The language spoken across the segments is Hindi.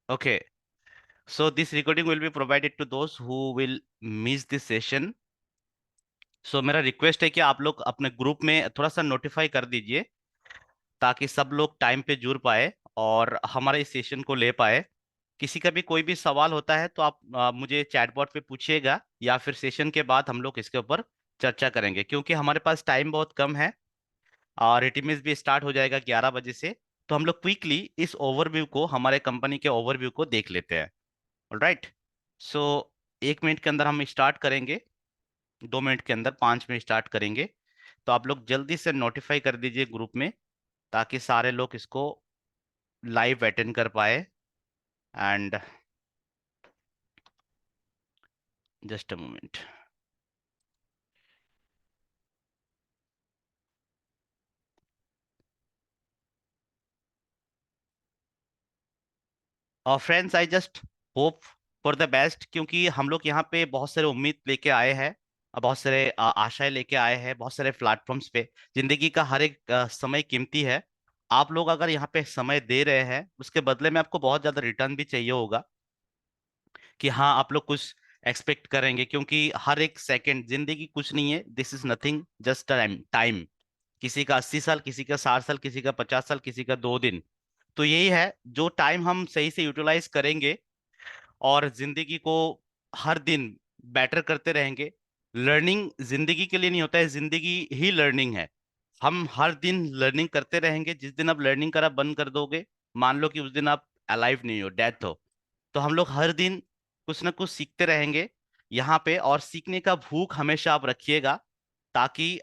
Okay, so this recording will be provided to those who will miss this session. So मेरा रिक्वेस्ट है कि आप लोग अपने ग्रुप में थोड़ा सा नोटिफाई कर दीजिए, ताकि सब लोग टाइम पे जुड़ पाए और हमारे इस सेशन को ले पाए। किसी का भी कोई भी सवाल होता है तो आप मुझे चैटबॉट पे पूछिएगा, या फिर सेशन के बाद हम लोग इसके ऊपर चर्चा करेंगे, क्योंकि हमारे पास टाइम बहुत कम है और एटीएमएस भी स्टार्ट हो जाएगा 11 बजे से। तो हम लोग क्विकली इस ओवरव्यू को, हमारे कंपनी के ओवरव्यू को देख लेते हैं। ऑलराइट, सो 1 मिनट के अंदर हम स्टार्ट करेंगे, 2 मिनट के अंदर 5 मिनट स्टार्ट करेंगे। तो आप लोग जल्दी से नोटिफाई कर दीजिए ग्रुप में, ताकि सारे लोग इसको लाइव अटेंड कर पाए। And just a moment. और friends, I just hope for the best, क्योंकि हम लोग यहाँ पे बहुत सारे उम्मीद लेके आए हैं, बहुत सारे आशाएं लेके आए हैं, बहुत सारे प्लेटफॉर्म्स पे। जिंदगी का हर एक समय कीमती है। आप लोग अगर यहाँ पे समय दे रहे हैं, उसके बदले में आपको बहुत ज्यादा रिटर्न भी चाहिए होगा, कि हाँ आप लोग कुछ एक्सपेक्ट करेंगे, क्योंकि हर एक सेकंड, जिंदगी कुछ नहीं है, this is nothing, just time time. किसी का 80 साल, किसी का 60 साल, किसी का 50 साल, किसी का 2 दिन। तो यही है, जो टाइम हम सही से यूटिलाइज करेंगे और जिंदगी को हर दिन बेटर करते रहेंगे। लर्निंग जिंदगी के लिए नहीं होता है, जिंदगी ही लर्निंग है। हम हर दिन लर्निंग करते रहेंगे। जिस दिन आप लर्निंग करा बंद कर दोगे, मान लो कि उस दिन आप अलाइव नहीं हो, डेथ हो। तो हम लोग हर दिन कुछ ना कुछ सीखते रहेंगे यहाँ पे, और सीखने का भूख हमेशा आप रखिएगा, ताकि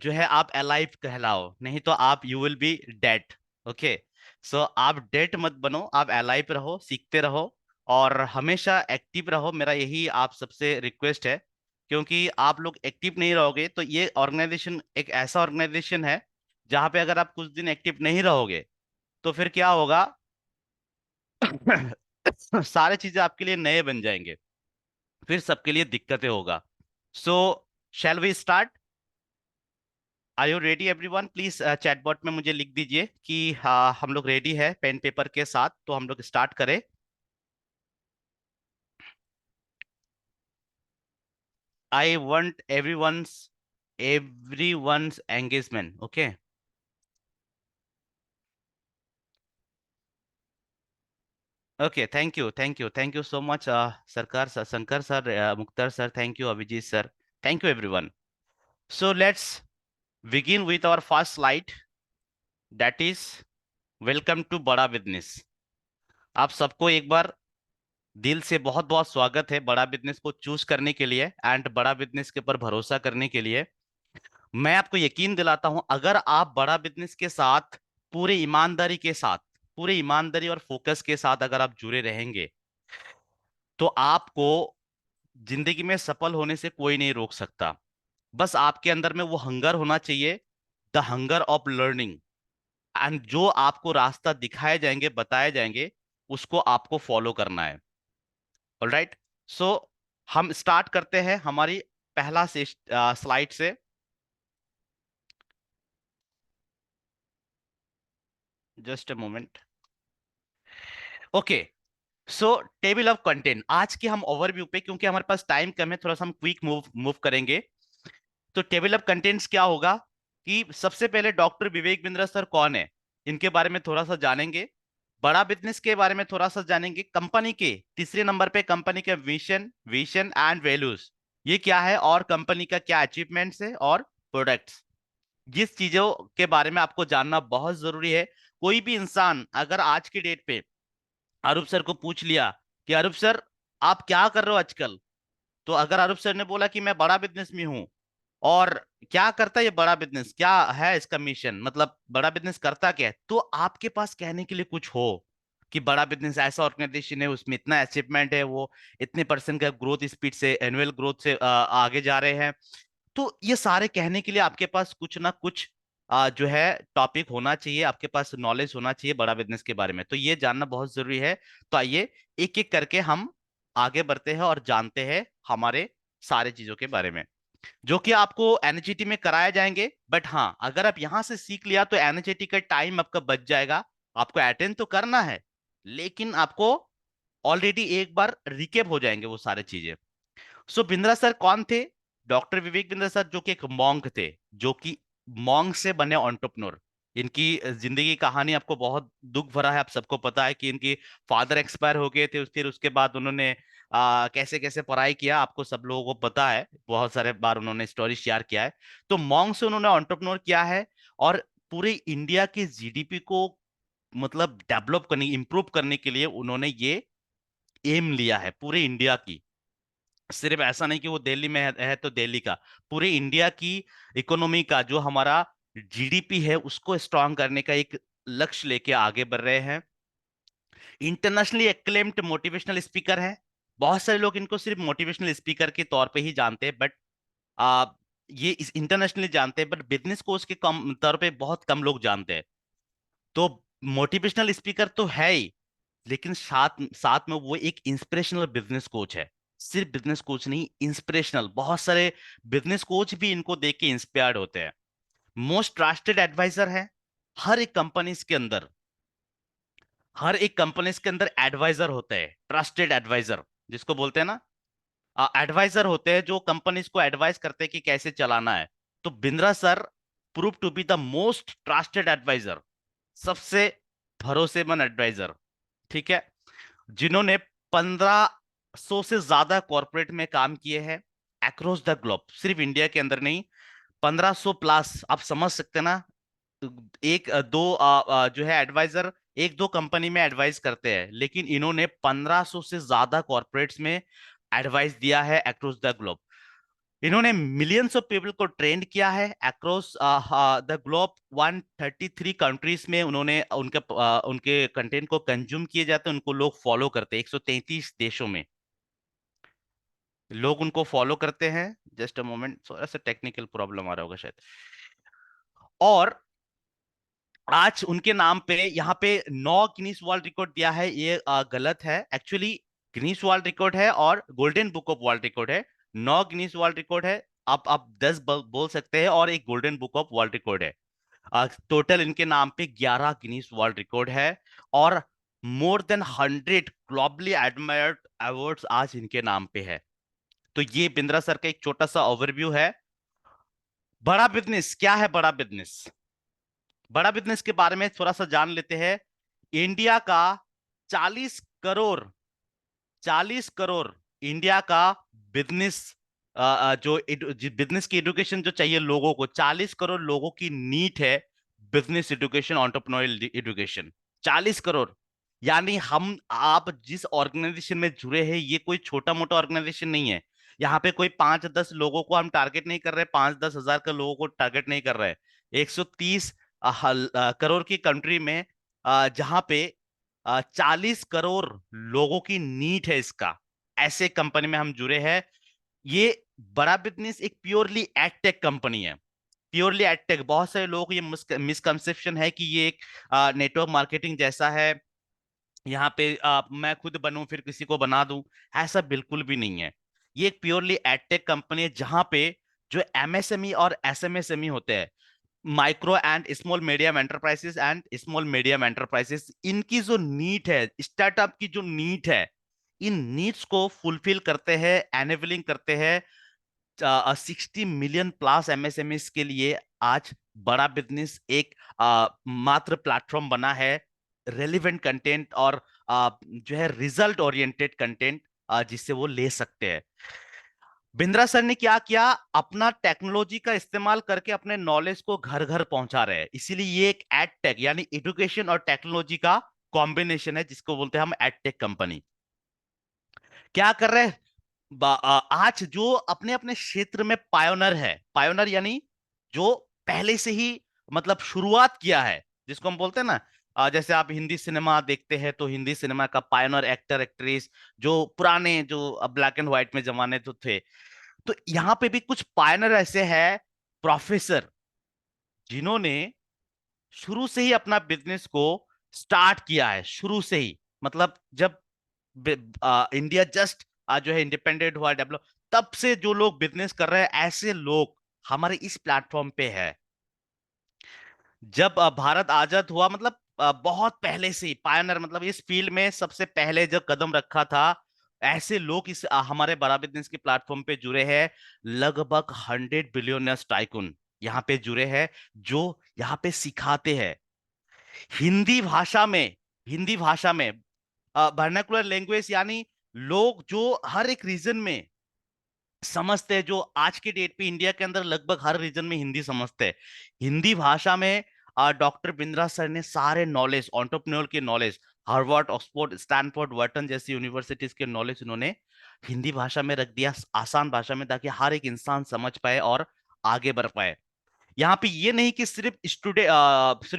जो है आप अलाइव कहलाओ, नहीं तो आप you will be dead. Okay, so आप डेड मत बनो, आप अलाइव रहो, सीखते रहो और हमेशा एक्टिव रहो। मेरा यही आप सबसे रिक्वेस्ट है, क्योंकि आप लोग एक्टिव नहीं रहोगे तो ये ऑर्गेनाइजेशन एक ऐसा ऑर्गेनाइजेशन है जहां पे अगर आप कुछ दिन एक्टिव नहीं रहोगे तो फिर क्या होगा? सारे चीजें आपके लिए नए बन जाएंगे, फिर सबके लिए दिक्कतें होगा। So shall we start? Are you ready everyone? Please chatbot में मुझे लिख दीजिए कि हाँ हम लोग रेडी है पेन पेपर के साथ, तो हम लोग स्टार्ट करें। I want everyone's engagement. Okay, okay, thank you so much Sarkar sir, Shankar sir, Mukhtar sir, thank you Abhijit sir, thank you everyone. So let's begin with our first slide, that is welcome to बड़ा बिजनेस। आप सबको एक बार दिल से बहुत बहुत स्वागत है बड़ा बिजनेस को चूज करने के लिए एंड बड़ा बिजनेस के ऊपर भरोसा करने के लिए। मैं आपको यकीन दिलाता हूं, अगर आप बड़ा बिजनेस के साथ पूरे ईमानदारी के साथ, पूरे ईमानदारी और फोकस के साथ अगर आप जुड़े रहेंगे, तो आपको जिंदगी में सफल होने से कोई नहीं रोक सकता। बस आपके अंदर में वो हंगर होना चाहिए, the hunger of learning. And जो आपको रास्ता दिखाए जाएंगे, बताए जाएंगे, उसको आपको फॉलो करना है। ऑलराइट, सो हम स्टार्ट करते हैं हमारी पहला से स्लाइड से। Just a moment. Okay, so table of content, आज के हम ओवरव्यू पे, क्योंकि हमारे पास टाइम कम है, थोड़ा सा हम क्विक मूव मूव करेंगे। तो टेबल ऑफ कंटेंट्स क्या होगा कि सबसे पहले डॉक्टर विवेक बिंद्रा सर कौन है, इनके बारे में थोड़ा सा जानेंगे। बड़ा बिजनेस के बारे में थोड़ा सा जानेंगे। कंपनी के तीसरे नंबर पे कंपनी के विजन विजन एंड वैल्यूज, ये क्या है, और कंपनी का क्या अचीवमेंट्स है और प्रोडक्ट्स। जिस चीजों के बारे में आपको जानना बहुत जरूरी है। कोई भी इंसान अगर आज की डेट पे अरूप सर को पूछ लिया कि अरूप सर आप क्या कर रहे हो आजकल, तो अगर अरूप सर ने बोला कि मैं बड़ा बिजनेस में हूँ, और क्या करता है ये बड़ा बिजनेस, क्या है इसका मिशन, मतलब बड़ा बिजनेस करता क्या है, तो आपके पास कहने के लिए कुछ हो कि बड़ा बिजनेस ऐसा ऑर्गेनाइजेशन है, उसमें इतना अचीवमेंट है, वो इतने परसेंट का ग्रोथ स्पीड से, एनुअल ग्रोथ से आगे जा रहे हैं। तो ये सारे कहने के लिए आपके पास कुछ ना कुछ जो है टॉपिक होना चाहिए, आपके पास नॉलेज होना चाहिए बड़ा बिजनेस के बारे में, तो ये जानना बहुत जरूरी है। तो आइए एक एक करके हम आगे बढ़ते हैं और जानते हैं हमारे सारे चीजों के बारे में, जो कि आपको एनएचईटी में कराए जाएंगे। बट हाँ, अगर आप यहां से सीख लिया तो एनएचईटी का टाइम आपका बच जाएगा। आपको अटेंड तो करना है, लेकिन आपको ऑलरेडी एक बार रिकेप हो जाएंगे वो सारे चीजें। सो बिंद्रा सर कौन थे? डॉक्टर विवेक बिंद्रा सर, जो कि एक मॉन्क थे, जो कि मॉन्क से बने एंटरप्रेन्योर। इनकी जिंदगी की कहानी आपको बहुत दुख भरा है। आप सबको पता है कि इनकी फादर एक्सपायर हो गए थे, फिर उसके बाद उन्होंने कैसे कैसे पढ़ाई किया, आपको सब लोगों को पता है, बहुत सारे बार उन्होंने स्टोरी शेयर किया है। तो मॉन्क से उन्होंने एंटरप्रेन्योर किया है, और पूरे इंडिया की जीडीपी को मतलब डेवलप करने, इंप्रूव करने के लिए उन्होंने ये एम लिया है पूरे इंडिया की। सिर्फ ऐसा नहीं कि वो दिल्ली में है तो दिल्ली का, पूरे इंडिया की इकोनॉमी का, जो हमारा जीडीपी है उसको स्ट्रांग करने का एक लक्ष्य लेके आगे बढ़ रहे हैं। इंटरनेशनली एक्लेम्ड मोटिवेशनल स्पीकर है। बहुत सारे लोग इनको सिर्फ मोटिवेशनल स्पीकर के तौर पे ही जानते हैं, बट आ, ये इस इंटरनेशनली जानते हैं, बट बिजनेस कोच के कम तौर पे बहुत कम लोग जानते हैं। तो मोटिवेशनल स्पीकर तो है ही, लेकिन साथ साथ में वो एक इंस्पिरेशनल बिजनेस कोच है। सिर्फ बिजनेस कोच नहीं, इंस्पिरेशनल, बहुत सारे बिजनेस कोच भी इनको देख के इंस्पायर्ड होते हैं। मोस्ट ट्रस्टेड एडवाइजर है। हर एक कंपनीज के अंदर, हर एक कंपनीज के अंदर एडवाइजर होते हैं, ट्रस्टेड एडवाइजर जिसको बोलते हैं ना। एडवाइजर होते हैं जो कंपनीज को एडवाइस करते हैं कि कैसे चलाना है। तो Bindra sir prove to be the most trusted advisor, सबसे भरोसेमंद एडवाइजर। ठीक है। जिन्होंने 1500 से ज्यादा कॉर्पोरेट में काम किए हैं अक्रॉस द ग्लोब, सिर्फ इंडिया के अंदर नहीं, 1500 प्लस। आप समझ सकते हैं ना, एक दो जो है एडवाइजर एक दो कंपनी में एडवाइस करते हैं, लेकिन इन्होंने 1500 से ज्यादा कॉर्पोरेट्स में एडवाइस दिया है अक्रॉस द ग्लोब। इन्होंने मिलियंस ऑफ पीपल को ट्रेंड किया है अक्रॉस द ग्लोब। 133 कंट्रीज में उन्होंने उनके कंटेंट को कंज्यूम किए जाते हैं, उनको लोग फॉलो करते हैं 133 देशों में, लोग उनको फॉलो करते हैं। जस्ट अ मोमेंट, थोड़ा सा टेक्निकल प्रॉब्लम आ रहा होगा शायद। और आज उनके नाम पे यहाँ पे 9 गिनीज वर्ल्ड रिकॉर्ड दिया है, ये गलत है एक्चुअली। गिनीज वर्ल्ड रिकॉर्ड है और golden book of world record है। 9 गिनीज वर्ल्ड रिकॉर्ड है। आप 10 बोल सकते हैं, और एक golden book of world record है। टोटल इनके नाम पे 11 गिनीज वर्ल्ड रिकॉर्ड है। और more than 100 globally admired awards आज इनके नाम पे है। तो ये बिंद्रा सर का एक छोटा सा ओवरव्यू है। बड़ा बिजनेस क्या है? बड़ा बिजनेस, बड़ा बिजनेस के बारे में थोड़ा सा जान लेते हैं। इंडिया का 40 करोड़, 40 करोड़ इंडिया का बिजनेस, जो बिजनेस की एजुकेशन जो चाहिए लोगों को, 40 करोड़ लोगों की नीड है business education, entrepreneurial education. 40 crore, यानी हम आप जिस ऑर्गेनाइजेशन में जुड़े हैं, ये कोई छोटा मोटा ऑर्गेनाइजेशन नहीं है। यहाँ पे कोई 5-10 लोगों को हम टारगेट नहीं कर रहे, 5-10 हजार के लोगों को टारगेट नहीं कर रहे। 130 करोड़ की कंट्री में, जहां पे 40 करोड़ लोगों की नीड है इसका, ऐसे कंपनी में हम जुड़े हैं। ये बड़ा बिजनेस एक प्योरली एडटेक कंपनी है। प्योरली एडटेक, बहुत सारे लोग ये मिसकंसेप्शन है कि ये एक नेटवर्क मार्केटिंग जैसा है, यहाँ पे मैं खुद बनूं फिर किसी को बना दूं। ऐसा बिल्कुल भी नहीं है। ये एक प्योरली एडटेक कंपनी है, जहां पे जो एमएसएमई और एसएमएसएमई होते हैं, micro and small medium enterprises and small medium enterprises, इनकी जो नीड है, स्टार्टअप की जो नीड है, इन नीड्स को फुलफिल करते हैं, एनेबलिंग करते हैं। 60 मिलियन प्लस एमएसएमईस के लिए आज बड़ा बिजनेस एक मात्र प्लेटफॉर्म बना है। रेलिवेंट कंटेंट और जो है रिजल्ट ओरिएंटेड कंटेंट जिससे वो ले सकते हैं। बिंद्रा सर ने क्या किया, अपना टेक्नोलॉजी का इस्तेमाल करके अपने नॉलेज को घर घर पहुंचा रहे हैं। इसीलिए ये एक एड टेक यानी एजुकेशन और टेक्नोलॉजी का कॉम्बिनेशन है, जिसको बोलते हैं हम एड टेक कंपनी। क्या कर रहे हैं? आज जो अपने अपने क्षेत्र में पायोनर है, पायोनर यानी जो पहले से ही मतलब शुरुआत किया है, जिसको हम बोलते हैं ना, जैसे आप हिंदी सिनेमा देखते हैं तो हिंदी सिनेमा का पायोनर एक्टर एक्ट्रेस, जो पुराने जो ब्लैक एंड व्हाइट में जमाने तो थे। तो यहाँ पे भी कुछ पायनर ऐसे हैं, प्रोफेसर, जिन्होंने शुरू से ही अपना बिजनेस को स्टार्ट किया है, शुरू से ही। मतलब जब इंडिया जस्ट जो है इंडिपेंडेंट हुआ, डेवलप, तब से जो लोग बिजनेस कर रहे हैं, ऐसे लोग हमारे इस प्लेटफॉर्म पे है। जब भारत आजाद हुआ, मतलब बहुत पहले से ही पायनर, मतलब इस फील्ड में सबसे पहले जो कदम रखा था, ऐसे लोग इस हमारे बड़ा बिजनेस के प्लेटफॉर्म पे जुड़े हैं। लगभग 100 बिलियनर्स टाइकून यहाँ पे जुड़े हैं, जो यहाँ पे सिखाते हैं हिंदी भाषा में, हिंदी भाषा में वर्नाकुलर लैंग्वेज, यानी लोग जो हर एक रीजन में समझते हैं, जो आज के डेट पे इंडिया के अंदर लगभग हर रीजन में हिंदी समझते हैं, हिंदी भाषा में डॉक्टर बिंद्रा सर ने सारे नॉलेज, एंटरप्रेन्योर के नॉलेज, हार्वर्ड, ऑक्सफोर्ड, स्टैनफोर्ड, वर्टन जैसी यूनिवर्सिटीज के नॉलेज उन्होंने हिंदी भाषा में रख दिया, आसान भाषा में, ताकि हर एक इंसान समझ पाए और आगे बढ़ पाए। यहाँ पे ये नहीं कि सिर्फ सिर्फ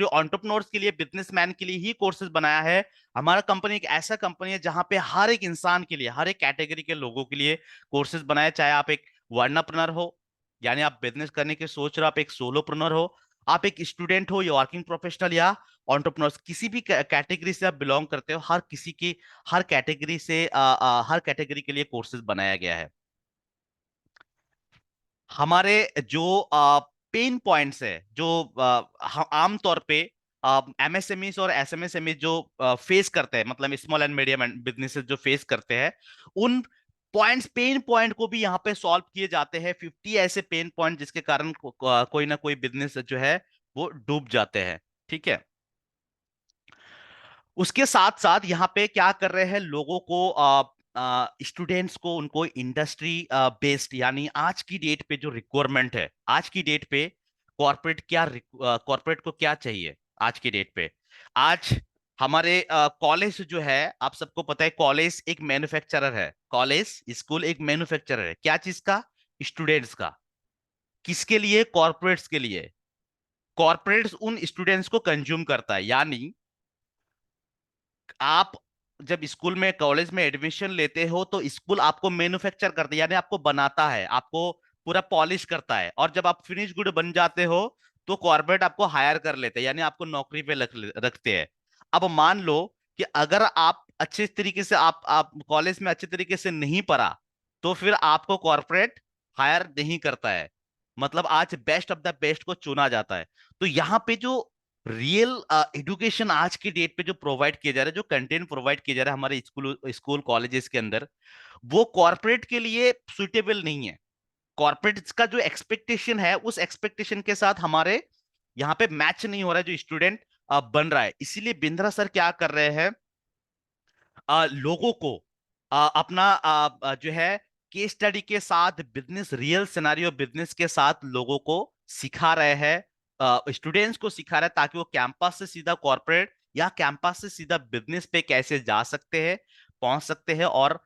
एंटरप्रेन्योर्स के लिए, बिजनेसमैन के लिए ही कोर्सेज बनाया है। हमारा कंपनी एक ऐसा कंपनी है जहां पे हर एक इंसान के लिए, हर एक कैटेगरी के लोगों के लिए कोर्सेज बनाए, चाहे आप एक वर्नाप्रनर हो, यानी आप बिजनेस करने की सोच रहे हो, आप एक सोलोप्रनर हो, आप एक स्टूडेंट हो, या वर्किंग प्रोफेशनल, या एंटरप्रेन्योर्स, किसी भी कैटेगरी से आप बिलोंग करते हो, हर किसी की, हर कैटेगरी से हर कैटेगरी के लिए कोर्सेज बनाया गया है। हमारे जो पेन पॉइंट्स है, जो आमतौर पे एमएसएमईज और एसएमएसएमई जो फेस करते हैं, मतलब स्मॉल एंड मीडियम बिजनेसेस जो फेस करते हैं, उन पॉइंट्स, पेन पॉइंट को भी यहाँ पे सॉल्व किए जाते हैं। 50 ऐसे पेन पॉइंट जिसके कारण कोई ना कोई बिजनेस जो है वो डूब जाते हैं। ठीक है। उसके साथ साथ यहाँ पे क्या कर रहे हैं, लोगों को, स्टूडेंट्स को, उनको इंडस्ट्री बेस्ड, यानी आज की डेट पे जो रिक्वायरमेंट है, आज की डेट पे कॉर्पोरेट को क्या चाहिए आज की डेट पे। आज हमारे कॉलेज जो है, आप सबको पता है, कॉलेज एक मैन्युफैक्चरर है, कॉलेज स्कूल एक मैन्युफैक्चरर है, क्या चीज का? स्टूडेंट्स का। किसके लिए? कॉर्पोरेट्स के लिए। कॉर्पोरेट्स उन स्टूडेंट्स को कंज्यूम करता है, यानी आप जब स्कूल में, कॉलेज में एडमिशन लेते हो, तो स्कूल आपको मैन्युफैक्चर करता है, यानी आपको बनाता है, आपको पूरा पॉलिश करता है, और जब आप फिनिश गुड बन जाते हो, तो कॉर्पोरेट आपको हायर कर लेते हैं, यानी आपको नौकरी पे रखते हैं। अब मान लो कि अगर आप अच्छे तरीके से, आप कॉलेज में अच्छे तरीके से नहीं पढ़ा, तो फिर आपको कॉर्पोरेट हायर नहीं करता है, मतलब आज बेस्ट ऑफ द बेस्ट को चुना जाता है। तो यहाँ पे जो रियल एजुकेशन आज की डेट पे जो प्रोवाइड किया जा रहा है, जो कंटेंट प्रोवाइड किया जा रहा है हमारे स्कूल स्कूल कॉलेजेस के अंदर, वो कॉर्पोरेट के लिए सुटेबल नहीं है। कॉर्पोरेट का जो एक्सपेक्टेशन है, उस एक्सपेक्टेशन के साथ हमारे यहाँ पे मैच नहीं हो रहा है, जो स्टूडेंट बन रहा है। इसीलिए बिंद्रा सर क्या कर रहे हैं, लोगों को अपना जो है केस स्टडी के साथ, बिजनेस, रियल सिनेरियो बिजनेस के साथ लोगों को सिखा रहे हैं, स्टूडेंट्स को सिखा रहे हैं, ताकि वो कैंपस से सीधा कॉर्पोरेट या कैंपस से सीधा बिजनेस पे कैसे जा सकते हैं, पहुंच सकते हैं, और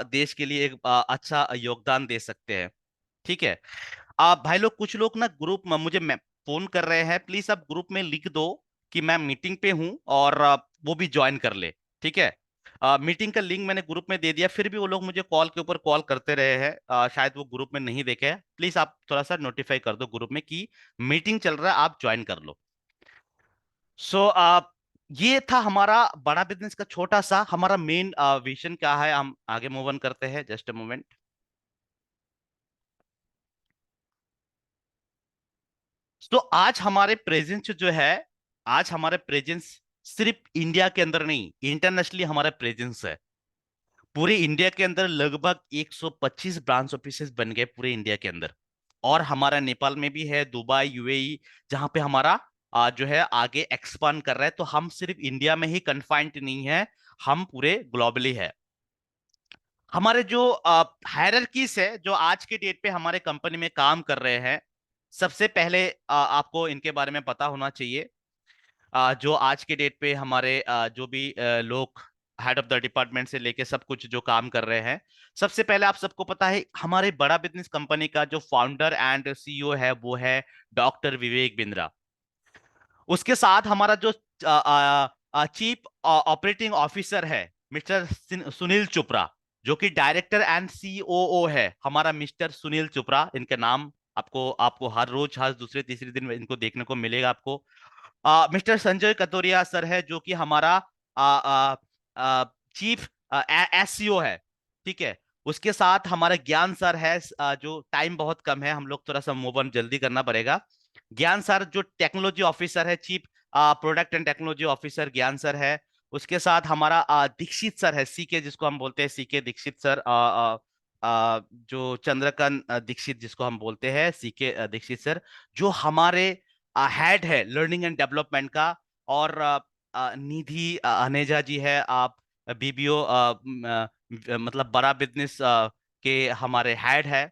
देश के लिए एक अच्छा योगदान दे सकते हैं। ठीक है। आप भाई लोग, कुछ लोग ना ग्रुप में मुझे फोन कर रहे हैं, प्लीज आप ग्रुप में लिख दो कि मैं मीटिंग पे हूं, और वो भी ज्वाइन कर ले। ठीक है। मीटिंग का लिंक मैंने ग्रुप में दे दिया, फिर भी वो लोग मुझे कॉल के ऊपर कॉल करते रहे हैं, शायद वो ग्रुप में नहीं देखे हैं। प्लीज आप थोड़ा सा नोटिफाई कर दो ग्रुप में कि मीटिंग चल रहा है, आप ज्वाइन कर लो। सो ये था हमारा बड़ा बिजनेस का छोटा सा, हमारा मेन विजन क्या है, हम आगे मूव ऑन करते हैं, जस्ट अ मोमेंट। तो आज हमारे प्रेजेंस जो है, आज हमारे प्रेजेंस सिर्फ इंडिया के अंदर नहीं, इंटरनेशनली हमारा प्रेजेंस है। पूरे इंडिया के अंदर लगभग 125 ब्रांच ऑफिसेस बन गए पूरे इंडिया के अंदर, और हमारा नेपाल में भी है, दुबई, यूएई, जहां पे हमारा जो है आगे एक्सपांड कर रहा है। तो हम सिर्फ इंडिया में ही कन्फाइंड नहीं है, हम पूरे ग्लोबली है। हमारे जो हायरार्कीज है, जो आज के डेट पे हमारे कंपनी में काम कर रहे हैं, सबसे पहले आपको इनके बारे में पता होना चाहिए। जो आज के डेट पे हमारे जो भी लोग हेड ऑफ द डिपार्टमेंट से लेके सब कुछ जो काम कर रहे हैं, सबसे पहले आप सबको पता है, हमारे बड़ा बिजनेस कंपनी का जो फाउंडर एंड सीईओ है, वो है डॉक्टर विवेक बिंद्रा। उसके साथ हमारा जो चीफ ऑपरेटिंग ऑफिसर है, मिस्टर सुनील चोपड़ा, जो कि डायरेक्टर एंड सीओओ है, हमारा मिस्टर सुनील चोपड़ा। इनके नाम आपको आपको हर रोज, हर दूसरे तीसरे दिन इनको देखने को मिलेगा आपको। मिस्टर संजय कतोरिया सर है, जो कि हमारा चीफ एसईओ है। ठीक है। उसके साथ हमारा ज्ञान सर है, जो टाइम बहुत कम है, हम लोग थोड़ा सा मूव ऑन जल्दी करना पड़ेगा। ज्ञान सर जो टेक्नोलॉजी ऑफिसर है, chief product and technology officer ज्ञान सर है। उसके साथ हमारा दीक्षित सर है, सीके जिसको हम बोलते हैं, सीके दीक्षित सर, जो चंद्रकांत दीक्षित जिसको हम बोलते हैं, सीके दीक्षित सर, जो हमारे हेड है लर्निंग एंड डेवलपमेंट का। और निधि अनेजा जी है, आप बीबीओ मतलब बड़ा बिजनेस के हमारे हेड है।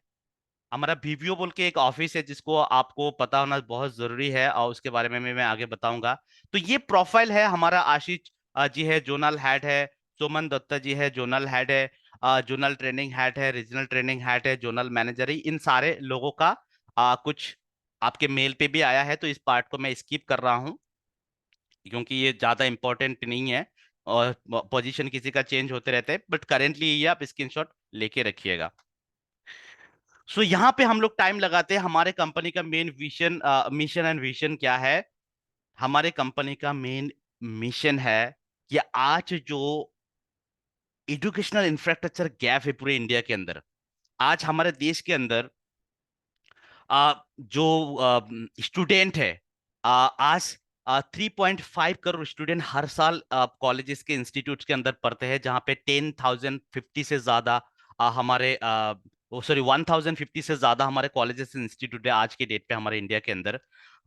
हमारा बीबीओ बोल के एक ऑफिस है जिसको आपको पता होना बहुत जरूरी है, और उसके बारे में मैं आगे बताऊंगा। तो ये प्रोफाइल है हमारा। आशीष जी है, जोनल हेड है। सुमन दत्ता जी है, जोनल हेड है। जोनल ट्रेनिंग हेड है, रीजनल ट्रेनिंग हेड है, जोनल मैनेजर है। इन सारे लोगों का कुछ आपके मेल पे भी आया है, तो इस पार्ट को मैं स्किप कर रहा हूँ क्योंकि ये ज्यादा इंपॉर्टेंट नहीं है, और पोजीशन किसी का चेंज होते रहते हैं, बट करेंटली ये आप स्क्रीनशॉट लेके रखिएगा। सो यहाँ पे हम लोग टाइम लगाते हैं। हमारे कंपनी का main vision, mission and vision क्या है? हमारे कंपनी का मेन मिशन है कि आज जो एजुकेशनल इंफ्रास्ट्रक्चर गैप है पूरे इंडिया के अंदर, आज हमारे देश के अंदर जो स्टूडेंट है, आज 3.5 करोड़ स्टूडेंट हर साल कॉलेजेस के इंस्टीट्यूट्स के अंदर पढ़ते हैं, जहाँ पे 10,050 से ज्यादा हमारे सॉरी 1,050 से ज्यादा हमारे कॉलेजेस इंस्टीट्यूट है आज के डेट पे हमारे इंडिया के अंदर।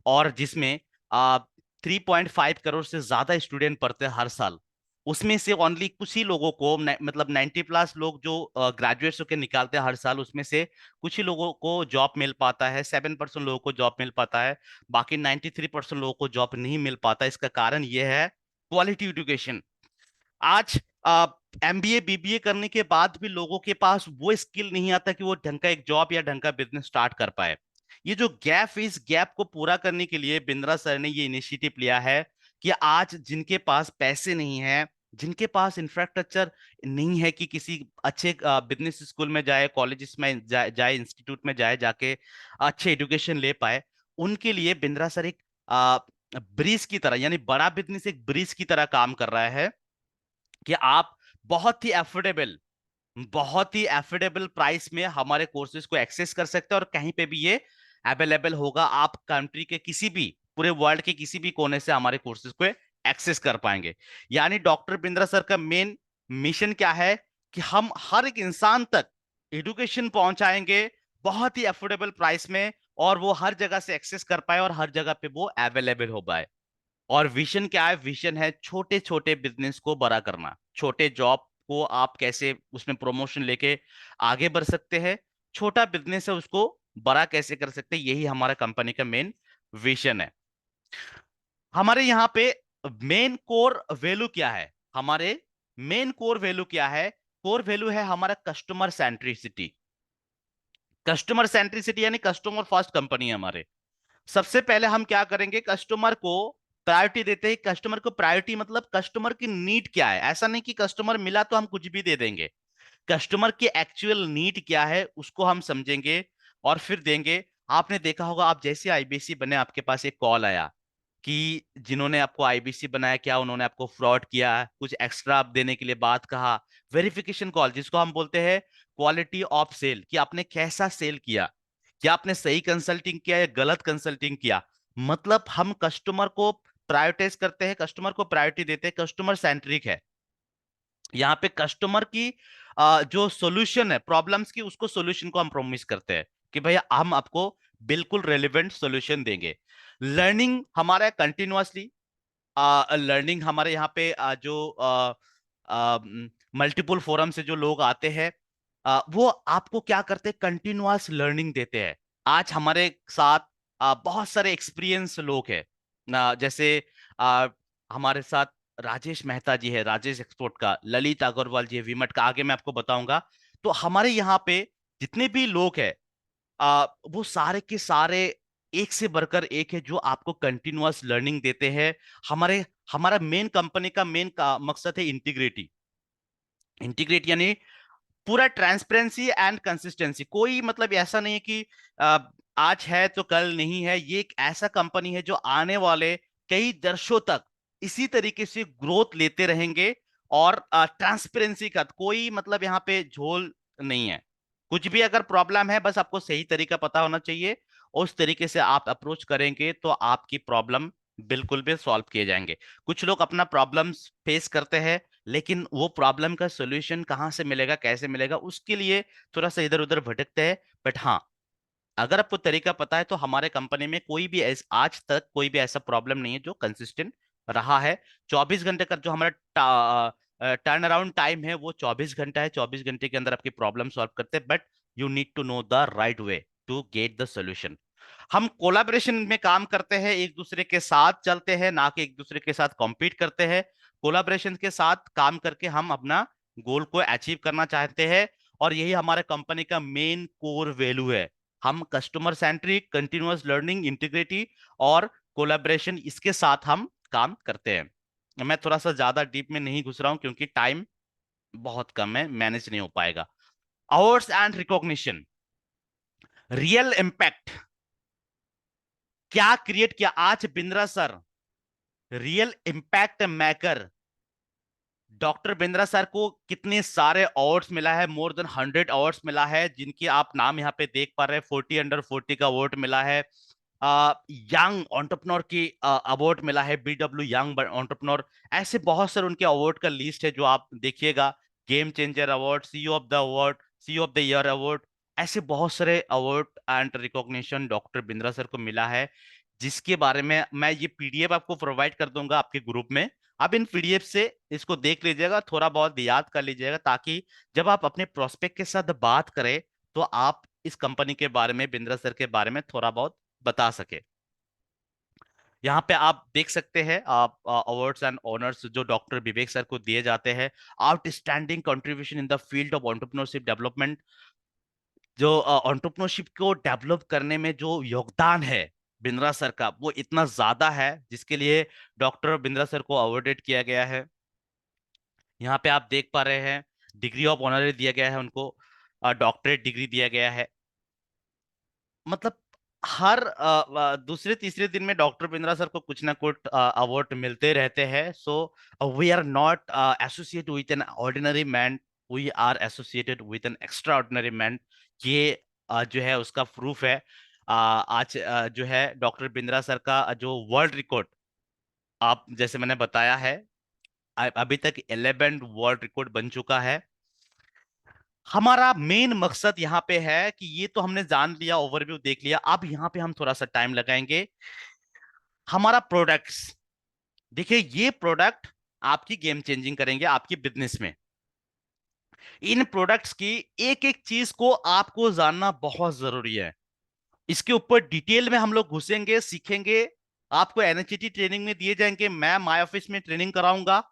और जिसमें 3.5 करोड़ से ज्यादा स्टूडेंट पढ़ते हैं हर साल। उसमें से ओनली कुछ ही लोगों को मतलब 90+ लोग जो ग्रेजुएट्स होकर निकालते हैं हर साल, उसमें से कुछ ही लोगों को जॉब मिल पाता है, 7% लोगों को जॉब मिल पाता है। बाकी 93% लोगों को जॉब नहीं मिल पाता। इसका कारण यह है क्वालिटी एजुकेशन। आज एमबीए बीबीए करने के बाद भी लोगों के पास वो स्किल नहीं आता कि वो ढंग का एक जॉब या ढंग का बिजनेस स्टार्ट कर पाए। ये जो गैप है, इस गैप को पूरा करने के लिए बिंद्रा सर ने ये इनिशिएटिव लिया है कि आज जिनके पास पैसे नहीं है, जिनके पास इंफ्रास्ट्रक्चर नहीं है कि किसी अच्छे बिजनेस स्कूल में जाए, कॉलेजेस में जाए, इंस्टीट्यूट में जाए, जाके अच्छे एजुकेशन ले पाए, उनके लिए बिंद्रा सर एक ब्रिज की तरह, यानी बड़ा बिजनेस एक ब्रिज की तरह काम कर रहा है कि आप बहुत ही एफोर्डेबल प्राइस में हमारे कोर्सेज को एक्सेस कर सकते हैं, और कहीं पे भी ये अवेलेबल होगा। आप कंट्री के किसी भी, पूरे वर्ल्ड के किसी भी कोने से हमारे कोर्सेज को एक्सेस कर पाएंगे। यानी डॉक्टर बिंद्रा सर का मेन मिशन क्या है कि हम हर एक इंसान तक एजुकेशन पहुंचाएंगे बहुत ही अफोर्डेबल प्राइस में, और वो हर जगह से एक्सेस कर पाए और हर जगह पे वो अवेलेबल हो पाए। और विजन क्या है? विजन है छोटे छोटे बिजनेस को बड़ा करना। छोटे जॉब को आप कैसे उसमें प्रमोशन लेके आगे बढ़ सकते हैं, छोटा बिजनेस है उसको बड़ा कैसे कर सकते हैं, यही हमारा कंपनी का मेन विजन है। हमारे यहाँ पे मेन कोर वैल्यू क्या है? हमारे मेन कोर वैल्यू क्या है? कोर वैल्यू है हमारा कस्टमर सेंट्रिसिटी। कस्टमर सेंट्रिसिटी यानी कस्टमर फर्स्ट कंपनी है हमारे। सबसे पहले हम क्या करेंगे, कस्टमर को प्रायोरिटी देते हैं। कस्टमर को प्रायोरिटी मतलब कस्टमर की नीड क्या है, ऐसा नहीं कि कस्टमर मिला तो हम कुछ भी दे देंगे। कस्टमर की एक्चुअल नीड क्या है उसको हम समझेंगे और फिर देंगे। आपने देखा होगा, आप जैसे आईबीसी बने, आपके पास एक कॉल आया कि जिन्होंने आपको आईबीसी बनाया, क्या उन्होंने आपको फ्रॉड किया, कुछ एक्स्ट्रा आप देने के लिए बात कहा। वेरिफिकेशन कॉल जिसको हम बोलते हैं क्वालिटी ऑफ सेल, कि आपने कैसा सेल किया, क्या आपने सही कंसल्टिंग किया या गलत कंसल्टिंग किया। मतलब हम कस्टमर को प्रायोरिटाइज करते हैं, कस्टमर को प्रायोरिटी देते हैं, कस्टमर सेंट्रिक है। यहाँ पे कस्टमर की जो सॉल्यूशन है प्रॉब्लम्स की, उसको सॉल्यूशन को हम प्रॉमिस करते हैं कि भैया हम आपको बिल्कुल रेलिवेंट सॉल्यूशन देंगे। लर्निंग हमारा कंटिन्यूअसली, लर्निंग हमारे यहाँ पे जो मल्टीपल फोरम से जो लोग आते हैं, वो आपको क्या करते हैं, कंटिन्यूअस लर्निंग देते हैं। आज हमारे साथ बहुत सारे एक्सपीरियंस लोग हैं। जैसे अ, हमारे साथ राजेश मेहता जी है, राजेश एक्सपोर्ट का, ललित अग्रवाल जी है विमट का, आगे मैं आपको बताऊंगा। तो हमारे यहाँ पे जितने भी लोग हैं, वो सारे के सारे एक से बढ़कर एक है जो आपको कंटिन्यूअस लर्निंग देते हैं। हमारे हमारा मेन कंपनी का मेन का मकसद है इंटीग्रिटी। इंटीग्रेट यानी पूरा ट्रांसपेरेंसी एंड कंसिस्टेंसी। कोई मतलब ऐसा नहीं है कि अ, आज है तो कल नहीं है। ये एक ऐसा कंपनी है जो आने वाले कई दर्शों तक इसी तरीके से ग्रोथ लेते रहेंगे। और ट्रांसपेरेंसी का कोई मतलब यहाँ पे झोल नहीं है। कुछ भी अगर प्रॉब्लम है, बस आपको सही तरीका पता होना चाहिए, और उस तरीके से आप अप्रोच करेंगे तो आपकी प्रॉब्लम बिल्कुल भी सॉल्व किए जाएंगे। कुछ लोग अपना प्रॉब्लम्स फेस करते हैं, लेकिन वो प्रॉब्लम का सोल्यूशन कहाँ से मिलेगा, कैसे मिलेगा, उसके लिए थोड़ा सा इधर उधर भटकते हैं। बट हाँ, अगर आपको तरीका पता है तो हमारे कंपनी में कोई भी आज तक कोई भी ऐसा प्रॉब्लम नहीं है जो कंसिस्टेंट रहा है। 24 घंटे का जो हमारा टर्न अराउंड टाइम है वो 24 घंटा है। 24 घंटे के अंदर आपकी प्रॉब्लम सॉल्व करते हैं, but you need to know the right way to get the solution. हम कोलाबरेशन में काम करते हैं, एक दूसरे के साथ चलते हैं, ना कि एक दूसरे के साथ कॉम्पीट करते हैं। कोलाबरेशन के साथ काम करके हम अपना गोल को अचीव करना चाहते हैं, और यही हमारे कंपनी का मेन कोर वैल्यू है। हम customer centric, continuous learning, integrity और कोलैबोरेशन, इसके साथ हम काम करते हैं। मैं थोड़ा सा ज्यादा डीप में नहीं घुस रहा हूं क्योंकि टाइम बहुत कम है, मैनेज नहीं हो पाएगा। Awards and recognition, real impact क्या क्रिएट किया आज Bindra sir, real impact maker. Doctor Bindra sir को कितने सारे अवार्ड्स मिला है, मोर देन 100 अवार्ड्स मिला है, जिनकी आप नाम यहाँ पे देख पा रहे हैं। 40 अंडर 40 का अवार्ड मिला है। यंग एंटरप्रेन्योर की अवार्ड मिला है, BW यंग एंटरप्रेन्योर। ऐसे बहुत सारे उनके अवार्ड का लिस्ट है जो आप देखिएगा। Game changer award, CEO of the award, CEO of the year award, ऐसे बहुत सारे award and recognition doctor Bindra sir को मिला है, जिसके बारे में मैं ये पीडीएफ आपको प्रोवाइड कर दूंगा आपके ग्रुप में। आप इन पीडीएफ से इसको देख लीजिएगा, थोड़ा बहुत याद कर लीजिएगा, ताकि जब आप अपने प्रोस्पेक्ट के साथ बात करें तो आप इस कंपनी के बारे में, बिंद्रा सर के बारे में थोड़ा बहुत बता सके। यहाँ पे आप देख सकते हैं आप अवार्ड्स एंड ऑनर्स जो डॉक्टर विवेक सर को दिए जाते हैं। Outstanding contribution in the field of entrepreneurship development, जो एंटरप्रेन्योरशिप को डेवलप करने में जो योगदान है बिंद्रा सर का, वो इतना ज्यादा है, जिसके लिए डॉक्टर बिंद्रा सर को अवार्डेड किया गया है। यहाँ पे आप देख पा रहे हैं डिग्री ऑफ ऑनर दिया गया है उनको, डॉक्टरेट डिग्री दिया गया है। मतलब हर दूसरे तीसरे दिन में डॉक्टर बिंद्रा सर को कुछ ना कुछ अवार्ड मिलते रहते हैं। So we are not associate with an ordinary man, we are associated with an extraordinary man. ये जो है उसका प्रूफ है। आज जो है डॉक्टर बिंद्रा सर का जो वर्ल्ड रिकॉर्ड, आप जैसे मैंने बताया है, अभी तक 11 वर्ल्ड रिकॉर्ड बन चुका है। हमारा मेन मकसद यहाँ पे है कि ये तो हमने जान लिया, ओवरव्यू देख लिया, अब यहाँ पे हम थोड़ा सा टाइम लगाएंगे। हमारा प्रोडक्ट्स, देखिए ये प्रोडक्ट आपकी गेम चेंजिंग करेंगे आपकी बिजनेस में। इन प्रोडक्ट्स की एक एक चीज को आपको जानना बहुत जरूरी है। इसके ऊपर डिटेल में हम लोग घुसेंगे, सीखेंगे। आपको एनएचटी ट्रेनिंग में दिए जाएंगे, मैं माय ऑफिस में ट्रेनिंग कराऊंगा।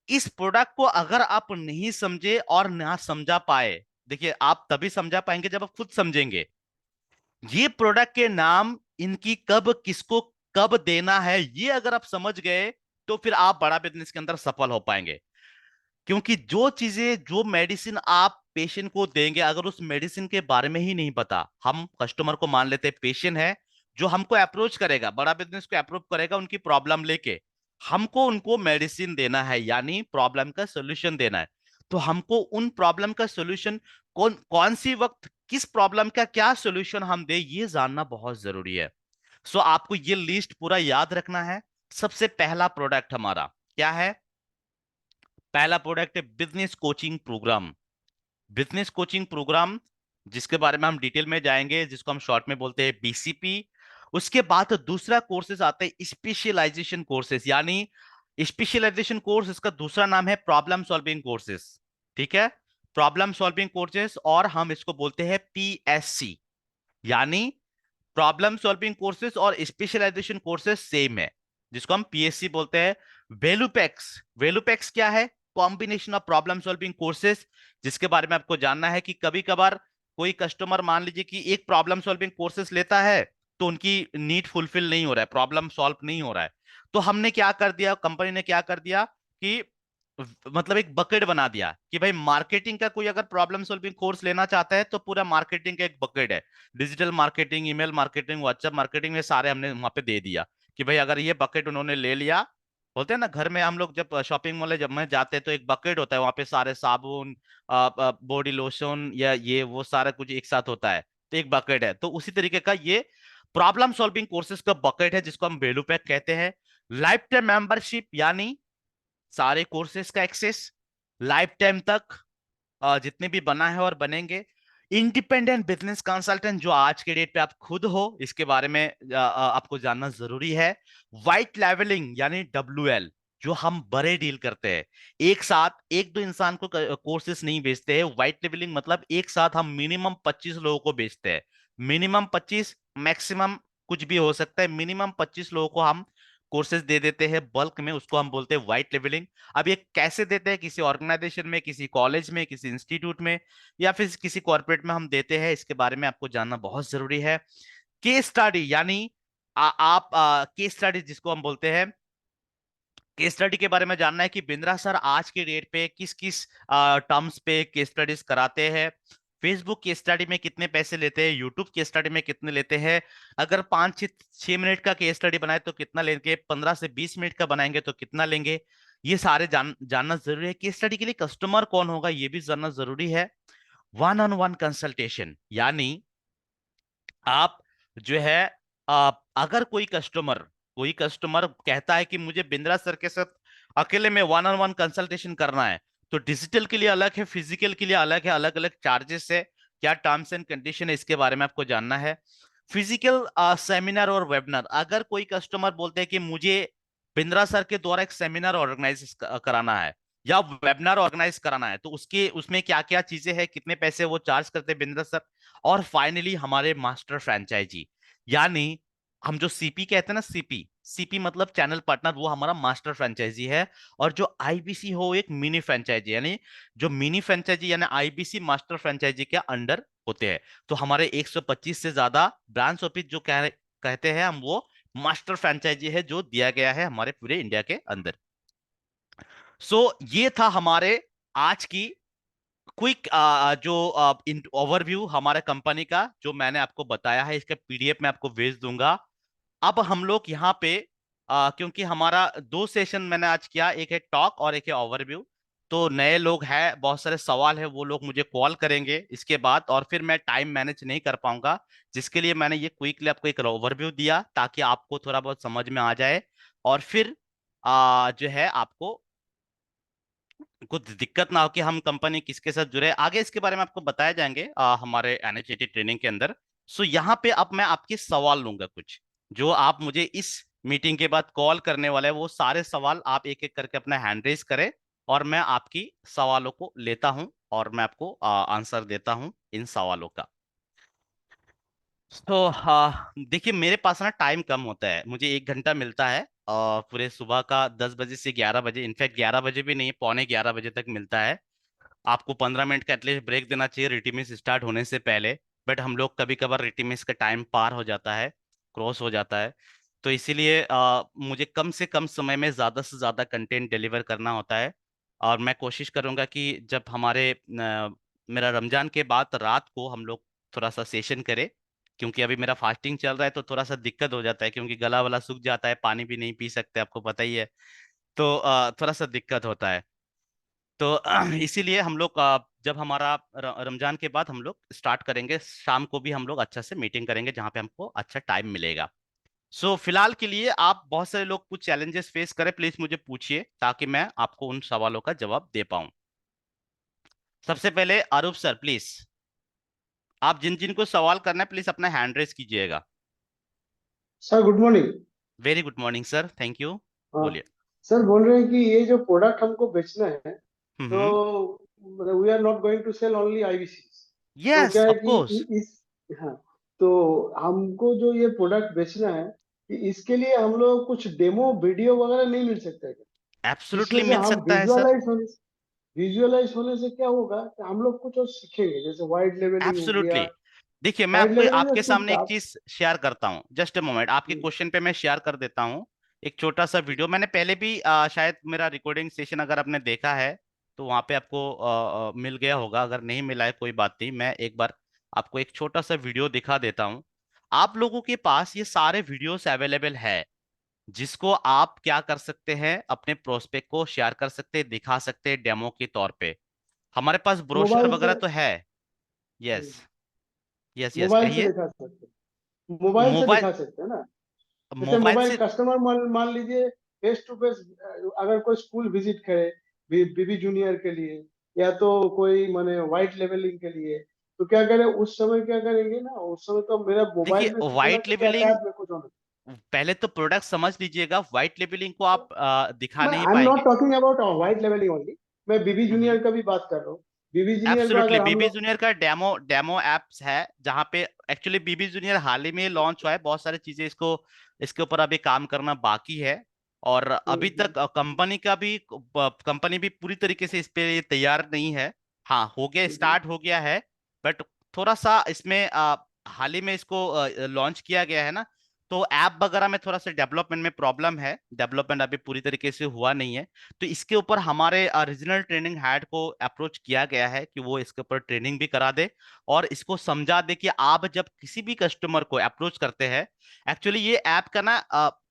इस प्रोडक्ट को अगर आप नहीं समझे और ना समझा पाए, देखिए आप तभी समझा पाएंगे जब आप खुद समझेंगे। ये प्रोडक्ट के नाम, इनकी कब किसको कब देना है, ये अगर आप समझ गए तो फिर आप बड़ा बिजनेस के अंदर सफल हो पाएंगे। क्योंकि जो चीजें, जो मेडिसिन आप पेशेंट को देंगे, अगर उस मेडिसिन के बारे में ही नहीं पता, हम कस्टमर को मान लेते हैं पेशेंट है, जो हमको अप्रोच करेगा, बड़ा बिजनेस को अप्रोच करेगा उनकी प्रॉब्लम लेके, हमको उनको मेडिसिन देना है, यानी प्रॉब्लम का सोल्यूशन देना है। तो हमको उन प्रॉब्लम का सोल्यूशन कौन कौन सी वक्त किस प्रॉब्लम का क्या सोल्यूशन हम दे, ये जानना बहुत जरूरी है। सो आपको ये लिस्ट पूरा याद रखना है। सबसे पहला प्रोडक्ट हमारा क्या है? पहला प्रोडक्ट है business coaching program. Business coaching program, जिसके बारे में हम डिटेल में जाएंगे, जिसको हम शॉर्ट में बोलते हैं बीसीपी। उसके बाद दूसरा कोर्सेज आते हैं स्पेशलाइजेशन कोर्सेज, यानी स्पेशलाइजेशन कोर्स, इसका दूसरा नाम है प्रॉब्लम सॉल्विंग कोर्सेज। ठीक है, प्रॉब्लम सॉल्विंग कोर्सेज, और हम इसको बोलते हैं पीएससी, यानी प्रॉब्लम सॉल्विंग कोर्सेज और स्पेशलाइजेशन कोर्सेज सेम है, जिसको हम पीएससी बोलते हैं। वेलुपेक्स, वेलुपेक्स क्या है? Combination of problem solving courses, जिसके बारे में आपको जानना है कि कभी कभार कोई कस्टमर मान लीजिए कि एक प्रॉब्लम सॉल्विंग कोर्सेज लेता है, तो उनकी नीड फुलफिल नहीं हो रहा है, प्रॉब्लम सॉल्व नहीं हो रहा है। तो हमने क्या कर दिया, कंपनी ने क्या कर दिया कि मतलब एक बकेट बना दिया कि भाई मार्केटिंग का कोई अगर प्रॉब्लम सॉल्विंग कोर्स लेना चाहता है तो पूरा मार्केटिंग का एक बकेट है। Digital marketing, email marketing, WhatsApp marketing, ये सारे हमने वहां पे दे दिया कि भाई अगर ये बकेट उन्होंने ले लिया। बोलते हैं ना, घर में हम लोग जब शॉपिंग मॉल जब में जाते हैं तो एक बकेट होता है, वहां पे सारे साबुन, बॉडी लोशन या ये वो सारा कुछ एक साथ होता है, तो एक बकेट है। तो उसी तरीके का ये प्रॉब्लम सॉल्विंग कोर्सेज का बकेट है जिसको हम वैल्यू पैक कहते हैं। लाइफ टाइम मेंबरशिप यानी सारे कोर्सेज का एक्सेस लाइफ टाइम तक, जितने भी बना है और बनेंगे। इंडिपेंडेंट बिजनेस कंसल्टेंट जो आज के डेट पे आप खुद हो, इसके बारे में आपको जानना जरूरी है। वाइट लेवलिंग यानी WL, जो हम बड़े डील करते हैं, एक साथ एक दो इंसान को कोर्सेस नहीं बेचते हैं। व्हाइट लेवलिंग मतलब एक साथ हम मिनिमम 25 लोगों को बेचते हैं। मिनिमम 25, मैक्सिमम कुछ भी हो सकता है, मिनिमम 25 लोगों को हम कोर्सेज दे देते हैं बल्क में, उसको हम बोलते हैं व्हाइट लेवलिंग। अब ये कैसे देते हैं? किसी ऑर्गेनाइजेशन में, किसी कॉलेज में, किसी इंस्टीट्यूट में, या फिर किसी कॉर्पोरेट में हम देते हैं, इसके बारे में आपको जानना बहुत जरूरी है। केस स्टडी यानी आप केस स्टडी जिसको हम बोलते हैं, केस स्टडी के बारे में जानना है कि बिंद्रा सर आज के डेट पे किस किस टर्म्स पे केस स्टडीज कराते हैं। फेसबुक केस स्टडी में कितने पैसे लेते हैं, यूट्यूब केस स्टडी में कितने लेते हैं, अगर 5 से 6 मिनट का केस स्टडी बनाए तो कितना लेंगे, 15 से 20 मिनट का बनाएंगे तो कितना लेंगे, ये सारे जानना जरूरी है। केस स्टडी के लिए कस्टमर कौन होगा ये भी जानना जरूरी है। वन ऑन वन कंसल्टेशन यानी आप जो है, अगर कोई कस्टमर कहता है कि मुझे बिंद्रा सर के साथ अकेले में वन ऑन वन कंसल्टेशन करना है, तो डिजिटल के लिए अलग है, फिजिकल के लिए अलग है, अलग अलग चार्जेस है, क्या टर्म्स एंड कंडीशन है, इसके बारे में आपको जानना है। फिजिकल सेमिनार और वेबिनार, अगर कोई कस्टमर बोलते हैं कि मुझे बिंद्रा सर के द्वारा एक सेमिनार ऑर्गेनाइज कराना है या वेबिनार ऑर्गेनाइज कराना है, तो उसके उसमें क्या क्या चीजें हैं, कितने पैसे वो चार्ज करते हैं बिंद्रा सर। और फाइनली हमारे मास्टर फ्रेंचाइजी, यानी हम जो सीपी कहते हैं ना, सीपी सीपी मतलब चैनल पार्टनर, वो हमारा मास्टर फ्रेंचाइजी है। और जो आईबीसी हो एक मिनी फ्रेंचाइजी, यानी जो मिनी फ्रेंचाइजी यानी आईबीसी मास्टर फ्रेंचाइजी के अंडर होते हैं। तो हमारे 125 से ज्यादा ब्रांच ऑफिस जो कहते हैं हम, वो मास्टर फ्रेंचाइजी है जो दिया गया है हमारे पूरे इंडिया के अंदर। सो ये था हमारे आज की क्विक जो ओवरव्यू हमारे कंपनी का, जो मैंने आपको बताया है, इसका पीडीएफ मैं आपको भेज दूंगा। अब हम लोग यहाँ पे क्योंकि हमारा 2 सेशन मैंने आज किया, एक है टॉक और एक है ओवरव्यू, तो नए लोग हैं, बहुत सारे सवाल है, वो लोग मुझे कॉल करेंगे इसके बाद, और फिर मैं टाइम मैनेज नहीं कर पाऊंगा, जिसके लिए मैंने ये क्विकली आपको एक ओवरव्यू दिया ताकि आपको थोड़ा बहुत समझ में आ जाए। और फिर जो है आपको कुछ दिक्कत ना हो कि हम कंपनी किसके साथ जुड़े, आगे इसके बारे में आपको बताया जाएंगे हमारे एनएचएटी ट्रेनिंग के अंदर। सो यहाँ पे अब मैं आपके सवाल लूंगा कुछ, जो आप मुझे इस मीटिंग के बाद कॉल करने वाले हैं, वो सारे सवाल आप एक एक करके अपना हैंड रेज करें, और मैं आपकी सवालों को लेता हूं और मैं आपको आंसर देता हूं इन सवालों का। तो देखिए, मेरे पास ना टाइम कम होता है, मुझे 1 घंटा मिलता है पूरे सुबह का 10 बजे से 11 बजे, इनफैक्ट 11 बजे भी नहीं, पौने 11 बजे तक मिलता है। आपको 15 मिनट का एटलीस्ट ब्रेक देना चाहिए रिटिमिस स्टार्ट होने से पहले, बट हम लोग कभी कभार रिटिमिस का टाइम पार हो जाता है, क्रॉस हो जाता है। तो इसीलिए मुझे कम से कम समय में ज़्यादा से ज़्यादा कंटेंट डिलीवर करना होता है। और मैं कोशिश करूंगा कि जब मेरा रमजान के बाद रात को हम लोग थोड़ा सा सेशन करें, क्योंकि अभी मेरा फास्टिंग चल रहा है, तो थोड़ा सा दिक्कत हो जाता है, क्योंकि गला वाला सूख जाता है, पानी भी नहीं पी सकते, आपको पता ही है। तो थोड़ा सा दिक्कत होता है। तो इसीलिए हम लोग जब हमारा रमजान के बाद हम लोग स्टार्ट करेंगे, शाम को भी हम लोग अच्छा से मीटिंग करेंगे जहाँ पे हमको अच्छा टाइम मिलेगा। सो फिलहाल के लिए आप, बहुत सारे लोग कुछ चैलेंजेस फेस करें, प्लीज मुझे पूछिए ताकि मैं आपको उन सवालों का जवाब दे पाऊं। सबसे पहले अरूप सर प्लीज, आप जिन जिन को सवाल करना है प्लीज अपना हैंड रेस कीजिएगा। Sir good morning. Very good morning sir, thank you. हाँ बोलिए। सर, बोल रहे हैं कि ये जो प्रोडक्ट हमको बेचना है, हम्म। तो we are not going to sell only IVC. तो यस क्या है ऑफ कि कोर्स। हाँ, तो हमको जो ये प्रोडक्ट बेचना है, कि इसके लिए हम लोग कुछ डेमो वीडियो वगैरह नहीं मिल सकता है क्या? जिसमें एब्सोल्युटली से मिल हम सकता है सर। विजुअलाइज होने से क्या होगा कि हम लोग कुछ और सीखेंगे, जैसे वाइड लेवलिंग हो गया। एब्सोल्युटली। देखिए, मैं वाइड आपको लेवलिंग में आपके कुछ सामने एक आप। चीज शेयर करता हूँ, जस्ट अ मोमेंट, आपके हम्म, क्वेश्चन पे मैं शेयर कर देता हूँ। एक छोटा सा वीडियो मैंने पहले भी शायद मेरा रिकॉर्डिंग सेशन अगर आपने देखा है तो वहां पे आपको मिल गया होगा, अगर नहीं मिला है कोई बात नहीं, मैं एक बार आपको एक छोटा सा वीडियो दिखा देता हूँ। आप लोगों के पास ये सारे वीडियोस अवेलेबल है, जिसको आप क्या कर सकते हैं, अपने प्रोस्पेक्ट को शेयर कर सकते हैं, दिखा सकते हैं डेमो के तौर पे। हमारे पास ब्रोशर मोबाइल वगैरह से। तो है। यस। हम्म, यस यस मोबाइल से कहिए। दिखा सकते हैं। मोबाइल से मोबाइल दिखा सकते हैं ना। जैसे मोबाइल मोबाइल से कस्टमर मान मान लीजिए फेस टू फेस, अगर कोई स्कूल विजिट करे बीबी जूनियर के लिए, या तो कोई माने वाइट लेवलिंग के लिए, तो क्या करें उस समय, क्या करेंगे ना, उस समय तो मेरा देखिए, मोबाइल में कुछ होना व्हाइट चाहिए या लेबलिंग, टैब में कुछ होना पहले तो प्रोडक्ट समझ लीजिएगा। व्हाइट लेबलिंग को चाहिए। आप दिखा नहीं आई एम नॉट पाएंगे। Talking about white labelling only, मैं बीबी जूनियर का भी बात कर रहा हूँ। बीबी जूनियर का एब्सोल्युटली, अगर हम बीबी लोग। जूनियर का डेमो डेमो एप्स है, जहां पे एक्चुअली बीबी जूनियर हाल ही में लॉन्च हुआ है। बहुत सारी चीजें इसको, इसके ऊपर अभी काम करना बाकी है। और अभी हम्म। तक कंपनी भी पूरी तरीके से इस पे तैयार नहीं है। हाँ, हो गया, हम्म। स्टार्ट हो गया है। बट थोड़ा सा इसमें हाल ही में इसको लॉन्च किया गया है ना। तो ऐप वगैरह में थोड़ा सा डेवलपमेंट में प्रॉब्लम है, डेवलपमेंट अभी पूरी तरीके से हुआ नहीं है। तो इसके ऊपर हमारे रीजनल ट्रेनिंग हेड को अप्रोच किया गया है कि वो इसके ऊपर ट्रेनिंग भी करा दे, और इसको समझा दे कि आप जब किसी भी कस्टमर को अप्रोच करते हैं, एक्चुअली ये ऐप का ना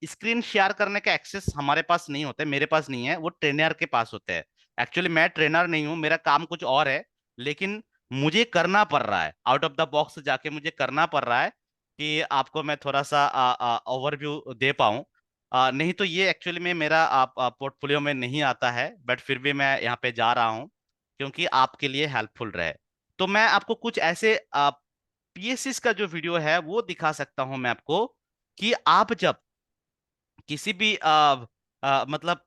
स्क्रीन शेयर करने का एक्सेस हमारे पास नहीं होता है, मेरे पास नहीं है, वो ट्रेनर के पास होते हैं। एक्चुअली मैं ट्रेनर नहीं हूँ, मेरा काम कुछ और है। लेकिन मुझे करना पड़ रहा है, आउट ऑफ द बॉक्स जाके मुझे करना पड़ रहा है कि आपको मैं थोड़ा सा ओवरव्यू दे पाऊं। नहीं तो ये एक्चुअली में मेरा पोर्टफोलियो में नहीं आता है, बट फिर भी मैं यहाँ पे जा रहा हूँ क्योंकि आपके लिए हेल्पफुल रहे। तो मैं आपको कुछ ऐसे पीएससीज का जो वीडियो है वो दिखा सकता हूँ मैं आपको, कि आप जब किसी भी मतलब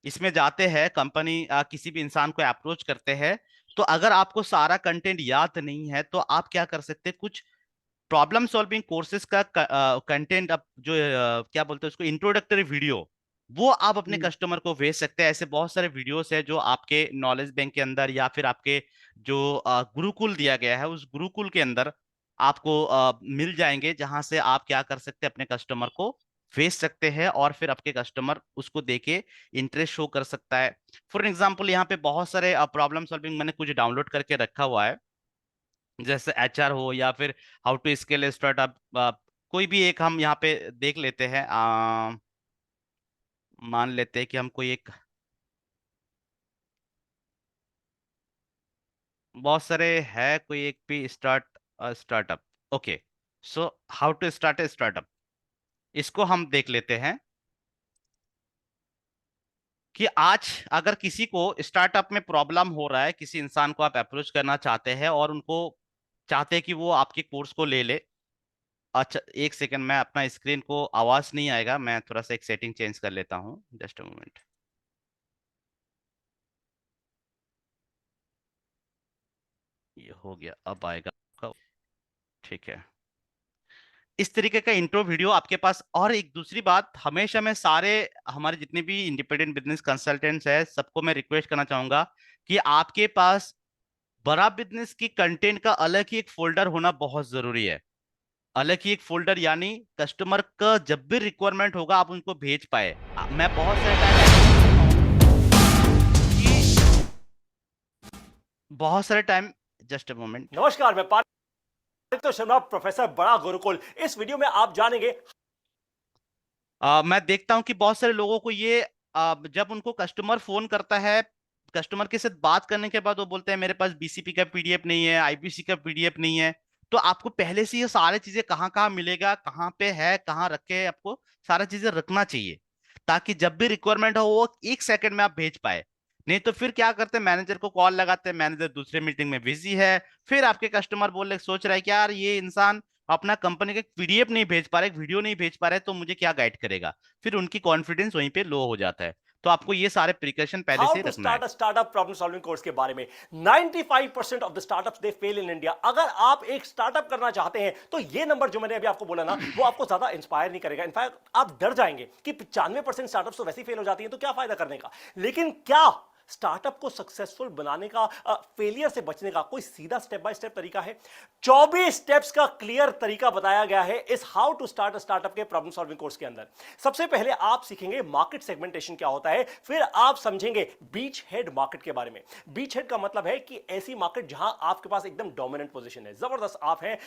इसमें जाते हैं, कंपनी किसी भी इंसान को अप्रोच करते हैं, तो अगर आपको सारा कंटेंट याद नहीं है तो आप क्या कर सकते हैं, कुछ प्रॉब्लम सॉल्विंग कोर्सेज का कंटेंट, अब जो क्या बोलते हैं उसको, इंट्रोडक्टरी वीडियो, वो आप अपने हम्म। कस्टमर को भेज सकते हैं। ऐसे बहुत सारे वीडियोस है जो आपके नॉलेज बैंक के अंदर, या फिर आपके जो गुरुकुल दिया गया है उस गुरुकुल के अंदर आपको मिल जाएंगे, जहां से आप क्या कर सकते हैं, अपने कस्टमर को भेज सकते हैं, और फिर आपके कस्टमर उसको देके इंटरेस्ट शो कर सकता है। फॉर एग्जाम्पल, यहाँ पे बहुत सारे प्रॉब्लम सॉल्विंग मैंने कुछ डाउनलोड करके रखा हुआ है, जैसे एचआर हो, या फिर हाउ टू स्केल स्टार्टअप। कोई भी एक हम यहाँ पे देख लेते हैं। मान लेते हैं कि हम कोई एक, बहुत सारे है, कोई एक भी startup. Okay, so how to start a startup, इसको हम देख लेते हैं। कि आज अगर किसी को स्टार्टअप में प्रॉब्लम हो रहा है, किसी इंसान को आप अप्रोच करना चाहते हैं और उनको चाहते हैं कि वो आपके कोर्स को ले ले। अच्छा, एक सेकंड, मैं अपना स्क्रीन को आवाज नहीं आएगा, मैं थोड़ा सा एक सेटिंग चेंज कर लेता हूँ, जस्ट अ मोमेंट। ये हो गया, अब आएगा आपका। ठीक है, इस तरीके का इंट्रो वीडियो आपके पास। और एक दूसरी बात, हमेशा मैं सारे हमारे जितने भी इंडिपेंडेंट बिजनेस कंसल्टेंट्स हैं सबको मैं रिक्वेस्ट करना चाहूंगा कि आपके पास बड़ा बिजनेस की कंटेंट का अलग ही एक फोल्डर होना बहुत जरूरी है। अलग ही एक फोल्डर, यानी कस्टमर का जब भी रिक्वायरमेंट होगा आप उनको भेज पाए। मैं बहुत सारे टाइम ऐसा देखता हूँ कि बहुत सारे टाइम, जस्ट अ मोमेंट। नमस्कार, मैं पारितो शर्मा, प्रोफेसर बड़ा गुरुकुल। इस वीडियो में आप जानेंगे। मैं देखता हूं कि बहुत सारे लोगों को ये जब उनको कस्टमर फोन करता है, कस्टमर के साथ बात करने के बाद वो बोलते हैं मेरे पास बीसीपी का पीडीएफ नहीं है, आईपीसी का पीडीएफ नहीं है। तो आपको पहले से ये सारी चीजें कहाँ कहाँ मिलेगा, कहाँ पे है, कहाँ रखे है, आपको सारा चीजें रखना चाहिए, ताकि जब भी रिक्वायरमेंट हो वो एक सेकंड में आप भेज पाए। नहीं तो फिर क्या करते हैं, मैनेजर को कॉल लगाते हैं, मैनेजर दूसरे मीटिंग में बिजी है, फिर आपके कस्टमर बोल सोच रहा है कि यार ये इंसान अपना कंपनी का पीडीएफ नहीं भेज पा रहा है, एक वीडियो नहीं भेज पा रहा है, तो मुझे क्या गाइड करेगा। फिर उनकी कॉन्फिडेंस वहीं पे लो हो जाता है। तो आपको ये सारे प्रिकॉशन पहले हाउ से ही टू रखना है। Start a startup problem solving course के बारे में। 95% of the startups they fail in India. अगर आप एक स्टार्टअप करना चाहते हैं तो ये नंबर जो मैंने अभी आपको बोला ना, वो आपको ज्यादा इंस्पायर नहीं करेगा। इनफैक्ट आप डर जाएंगे कि 95% स्टार्टअप्स तो वैसे ही फेल हो जाती हैं, तो क्या फायदा करने का। लेकिन क्या स्टार्टअप को सक्सेसफुल बनाने का, फेलियर से बचने का कोई सीधा स्टेप बाय स्टेप तरीका है? 24 स्टेप्स का क्लियर तरीका बताया गया है इस how to start a startup के प्रॉब्लम सॉल्विंग कोर्स के अंदर। सबसे पहले आप सीखेंगे मार्केट सेगमेंटेशन क्या होता है, फिर आप समझेंगे बीच हेड मार्केट के बारे में। बीच हेड का मतलब है कि ऐसी मार्केट जहां आपके पास एकदम डोमिनेंट पोजीशन है, जबरदस्त आप हैं।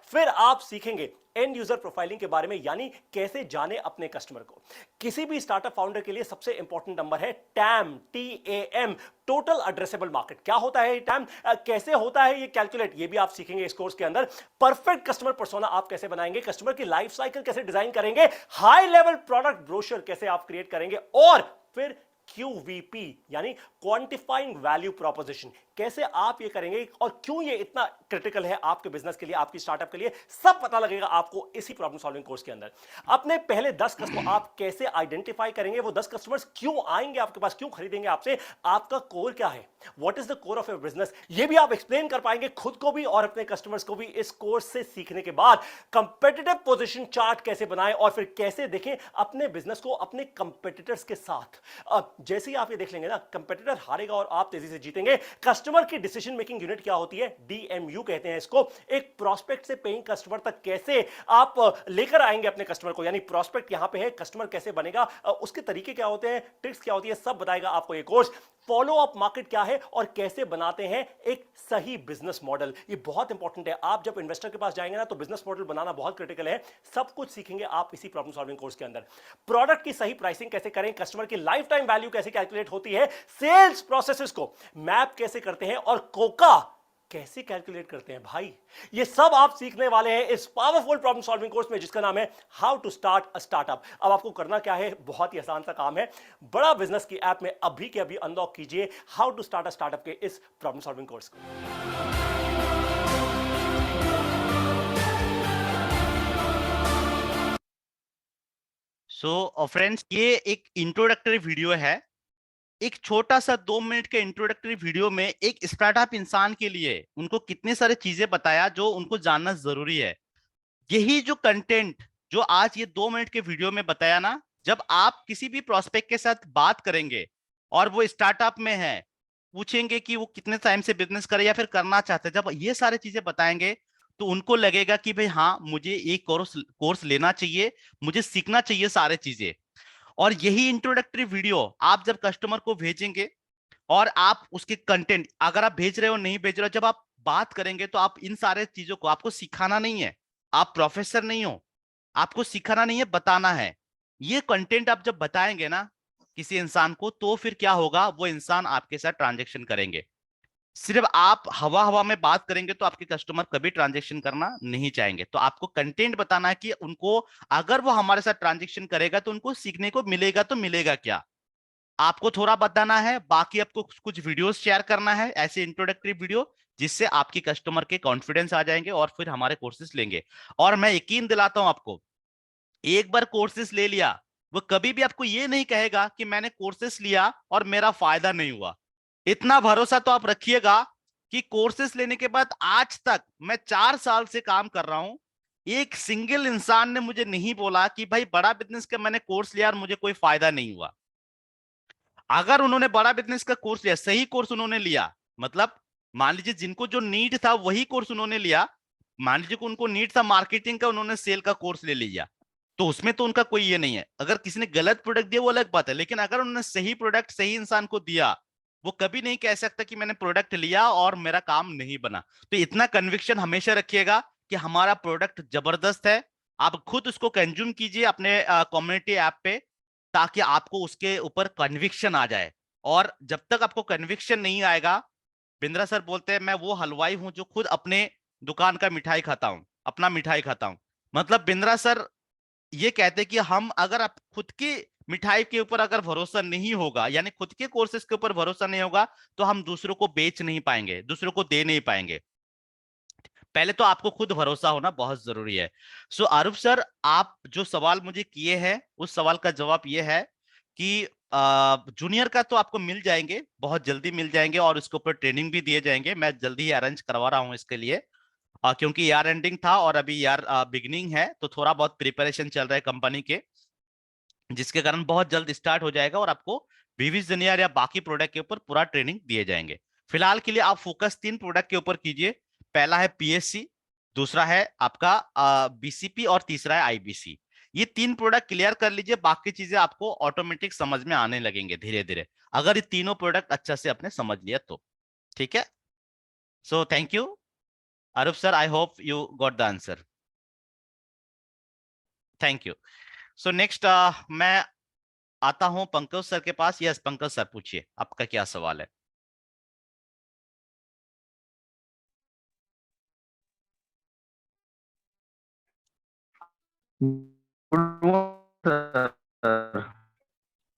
फिर आप सीखेंगे एंड यूजर प्रोफाइलिंग के बारे में, यानी कैसे जाने अपने कस्टमर को। किसी भी स्टार्टअप फाउंडर के लिए सबसे इंपॉर्टेंट नंबर है time, TAM। TAM, total addressable market. क्या होता है TAM, कैसे होता है ये कैलकुलेट, ये भी आप सीखेंगे इस कोर्स के अंदर। परफेक्ट कस्टमर पर्सोना आप कैसे बनाएंगे, कस्टमर की लाइफ साइकिल कैसे डिजाइन करेंगे, हाई लेवल प्रोडक्ट ब्रोशर कैसे आप क्रिएट करेंगे, और फिर QVP यानी क्वांटिफाइंग वैल्यू प्रोपोजिशन कैसे आप ये करेंगे, और क्यों ये इतना क्रिटिकल है आपके बिजनेस के लिए, आपकी स्टार्टअप के लिए, सब पता लगेगा आपको इसी प्रॉब्लम सॉल्विंग कोर्स के अंदर। अपने पहले 10 कस्टमर आप कैसे आइडेंटिफाई करेंगे, वो 10 कस्टमर्स क्यों आएंगे आपके पास, क्यों खरीदेंगे आपसे, आपका कोर क्या है, what is the core of your business, ये भी आप एक्सप्लेन कर पाएंगे खुद को भी और अपने कस्टमर्स को भी इस कोर्स से सीखने के बाद। कंपेटिटिव पोजीशन चार्ट कैसे बनाएं, और फिर कैसे देखें अपने बिजनेस को अपने कंपेटिटर्स के साथ। अब जैसे ही आप ये देख लेंगे ना, कंपेटिटर हारेगा और आप तेजी से जीतेंगे। कस्टमर की डिसीजन मेकिंग यूनिट क्या होती है, DMU कहते हैं इसको। एक प्रोस्पेक्ट से पेइंग कस्टमर तक कैसे आप लेकर आएंगे अपने कस्टमर को, यानी प्रोस्पेक्ट यहां पे है, कस्टमर कैसे बनेगा, उसके तरीके क्या होते हैं, ट्रिक्स क्या होती है, सब बताएगा आपको ये कोर्स। फॉलो अप मार्केट क्या है और कैसे बनाते हैं एक सही बिजनेस मॉडल, ये बहुत इंपॉर्टेंट है। आप जब इन्वेस्टर के पास जाएंगे ना, तो बिजनेस मॉडल बनाना बहुत क्रिटिकल है। सब कुछ सीखेंगे आप इसी प्रॉब्लम सॉल्विंग कोर्स के अंदर। प्रोडक्ट की सही प्राइसिंग कैसे करें, कस्टमर की लाइफ टाइम वैल्यू कैसे कैलकुलेट होती है, सेल्स प्रोसेसेस को मैप कैसे करते हैं, और कोका कैसे कैलकुलेट करते हैं भाई, ये सब आप सीखने वाले हैं इस पावरफुल प्रॉब्लम सॉल्विंग कोर्स में, जिसका नाम है how to start a startup. अब आपको करना क्या है, बहुत ही आसान सा काम है। बड़ा बिजनेस की ऐप में अभी के अभी अनलॉक कीजिए how to start a startup के इस प्रॉब्लम सॉल्विंग कोर्स को। सो फ्रेंड्स, ये एक इंट्रोडक्टरी वीडियो है। एक छोटा सा 2 मिनट के इंट्रोडक्टरी वीडियो में एक स्टार्टअप इंसान के लिए उनको कितनी सारी चीजें बताया जो उनको जानना जरूरी है। यही जो कंटेंट जो आज ये 2 मिनट के वीडियो में बताया ना, जब आप किसी भी प्रोस्पेक्ट के साथ बात करेंगे और वो स्टार्टअप में है, पूछेंगे कि वो कितने टाइम से बिजनेस करे या फिर करना चाहते हैं, जब ये सारी चीजें बताएंगे तो उनको लगेगा कि भाई हाँ, मुझे एक कोर्स लेना चाहिए, मुझे सीखना चाहिए सारे चीजें। और यही इंट्रोडक्टरी वीडियो आप जब कस्टमर को भेजेंगे और आप उसके कंटेंट, अगर आप भेज रहे हो नहीं भेज रहे हो, जब आप बात करेंगे तो आप इन सारे चीजों को, आपको सिखाना नहीं है, आप प्रोफेसर नहीं हो, आपको सिखाना नहीं है, बताना है। ये कंटेंट आप जब बताएंगे ना किसी इंसान को, तो फिर क्या होगा, वो इंसान आपके साथ ट्रांजेक्शन करेंगे। सिर्फ आप हवा हवा में बात करेंगे तो आपके कस्टमर कभी ट्रांजेक्शन करना नहीं चाहेंगे। तो आपको कंटेंट बताना है कि उनको, अगर वो हमारे साथ ट्रांजेक्शन करेगा तो उनको सीखने को मिलेगा, तो मिलेगा क्या। आपको थोड़ा बताना है, बाकी आपको कुछ वीडियोस शेयर करना है, ऐसे इंट्रोडक्टरी वीडियो, जिससे आपके कस्टमर के कॉन्फिडेंस आ जाएंगे और फिर हमारे कोर्सेज लेंगे। और मैं यकीन दिलाता हूं आपको, एक बार कोर्सेज ले लिया, वो कभी भी आपको ये नहीं कहेगा कि मैंने कोर्सेज लिया और मेरा फायदा नहीं हुआ। इतना भरोसा तो आप रखिएगा कि कोर्सेज लेने के बाद आज तक मैं 4 साल से काम कर रहा हूं, एक सिंगल इंसान ने मुझे नहीं बोला कि भाई बड़ा बिजनेस का मैंने कोर्स लिया और मुझे कोई फायदा नहीं हुआ। अगर उन्होंने बड़ा बिजनेस का कोर्स लिया, सही कोर्स उन्होंने लिया, मतलब मान लीजिए जिनको जो नीड था वही कोर्स उन्होंने लिया, मान लीजिए कि उनको नीड था मार्केटिंग का, उन्होंने सेल का कोर्स ले लिया, तो उसमें तो उनका कोई ये नहीं है। अगर किसी ने गलत प्रोडक्ट दिया वो अलग बात है, लेकिन अगर उन्होंने सही प्रोडक्ट सही इंसान को दिया, वो कभी नहीं कह सकता कि मैंने प्रोडक्ट लिया और मेरा काम नहीं बना। तो इतना कन्विक्शन हमेशा रखिएगा कि हमारा प्रोडक्ट जबरदस्त है। आप खुद उसको कंज्यूम कीजिए अपने कम्युनिटी ऐप पे, ताकि आपको उसके ऊपर कन्विक्शन आ जाए। और जब तक आपको कन्विक्शन नहीं आएगा, बिंद्रा सर बोलते हैं मैं वो हलवाई हूं जो खुद अपने दुकान का मिठाई खाता हूं, अपना मिठाई खाता हूं। मतलब बिंद्रा सर ये कहते हैं कि हम, अगर आप खुद की मिठाई के ऊपर अगर भरोसा नहीं होगा, यानी खुद के कोर्सेज के ऊपर भरोसा नहीं होगा, तो हम दूसरों को बेच नहीं पाएंगे, दूसरों को दे नहीं पाएंगे। पहले तो आपको खुद भरोसा होना बहुत जरूरी है। सो आरूप सर, आप जो सवाल मुझे किए हैं उस सवाल का जवाब ये है कि जूनियर का तो आपको मिल जाएंगे, बहुत जल्दी मिल जाएंगे, और उसके ऊपर ट्रेनिंग भी दिए जाएंगे। मैं जल्दी ही अरेंज करवा रहा हूँ इसके लिए, क्योंकि यार एंडिंग था और अभी यार बिगनिंग है, तो थोड़ा बहुत प्रिपरेशन चल रहा है कंपनी के, जिसके कारण बहुत जल्द स्टार्ट हो जाएगा और आपको विविजनियर या बाकी प्रोडक्ट के ऊपर पूरा ट्रेनिंग दिए जाएंगे। फिलहाल के लिए आप फोकस 3 प्रोडक्ट के ऊपर कीजिए। पहला है PSC, दूसरा है आपका BCP, और तीसरा है IBC। ये 3 प्रोडक्ट क्लियर कर लीजिए, बाकी चीजें आपको ऑटोमेटिक समझ में आने लगेंगे धीरे धीरे, अगर ये तीनों प्रोडक्ट अच्छा से आपने समझ लिया तो। ठीक है, so thank you Arup sir, I hope you got the answer. Thank you. So next, मैं आता हूं पंकज सर के पास। यस पंकज सर, पूछिए आपका क्या सवाल है।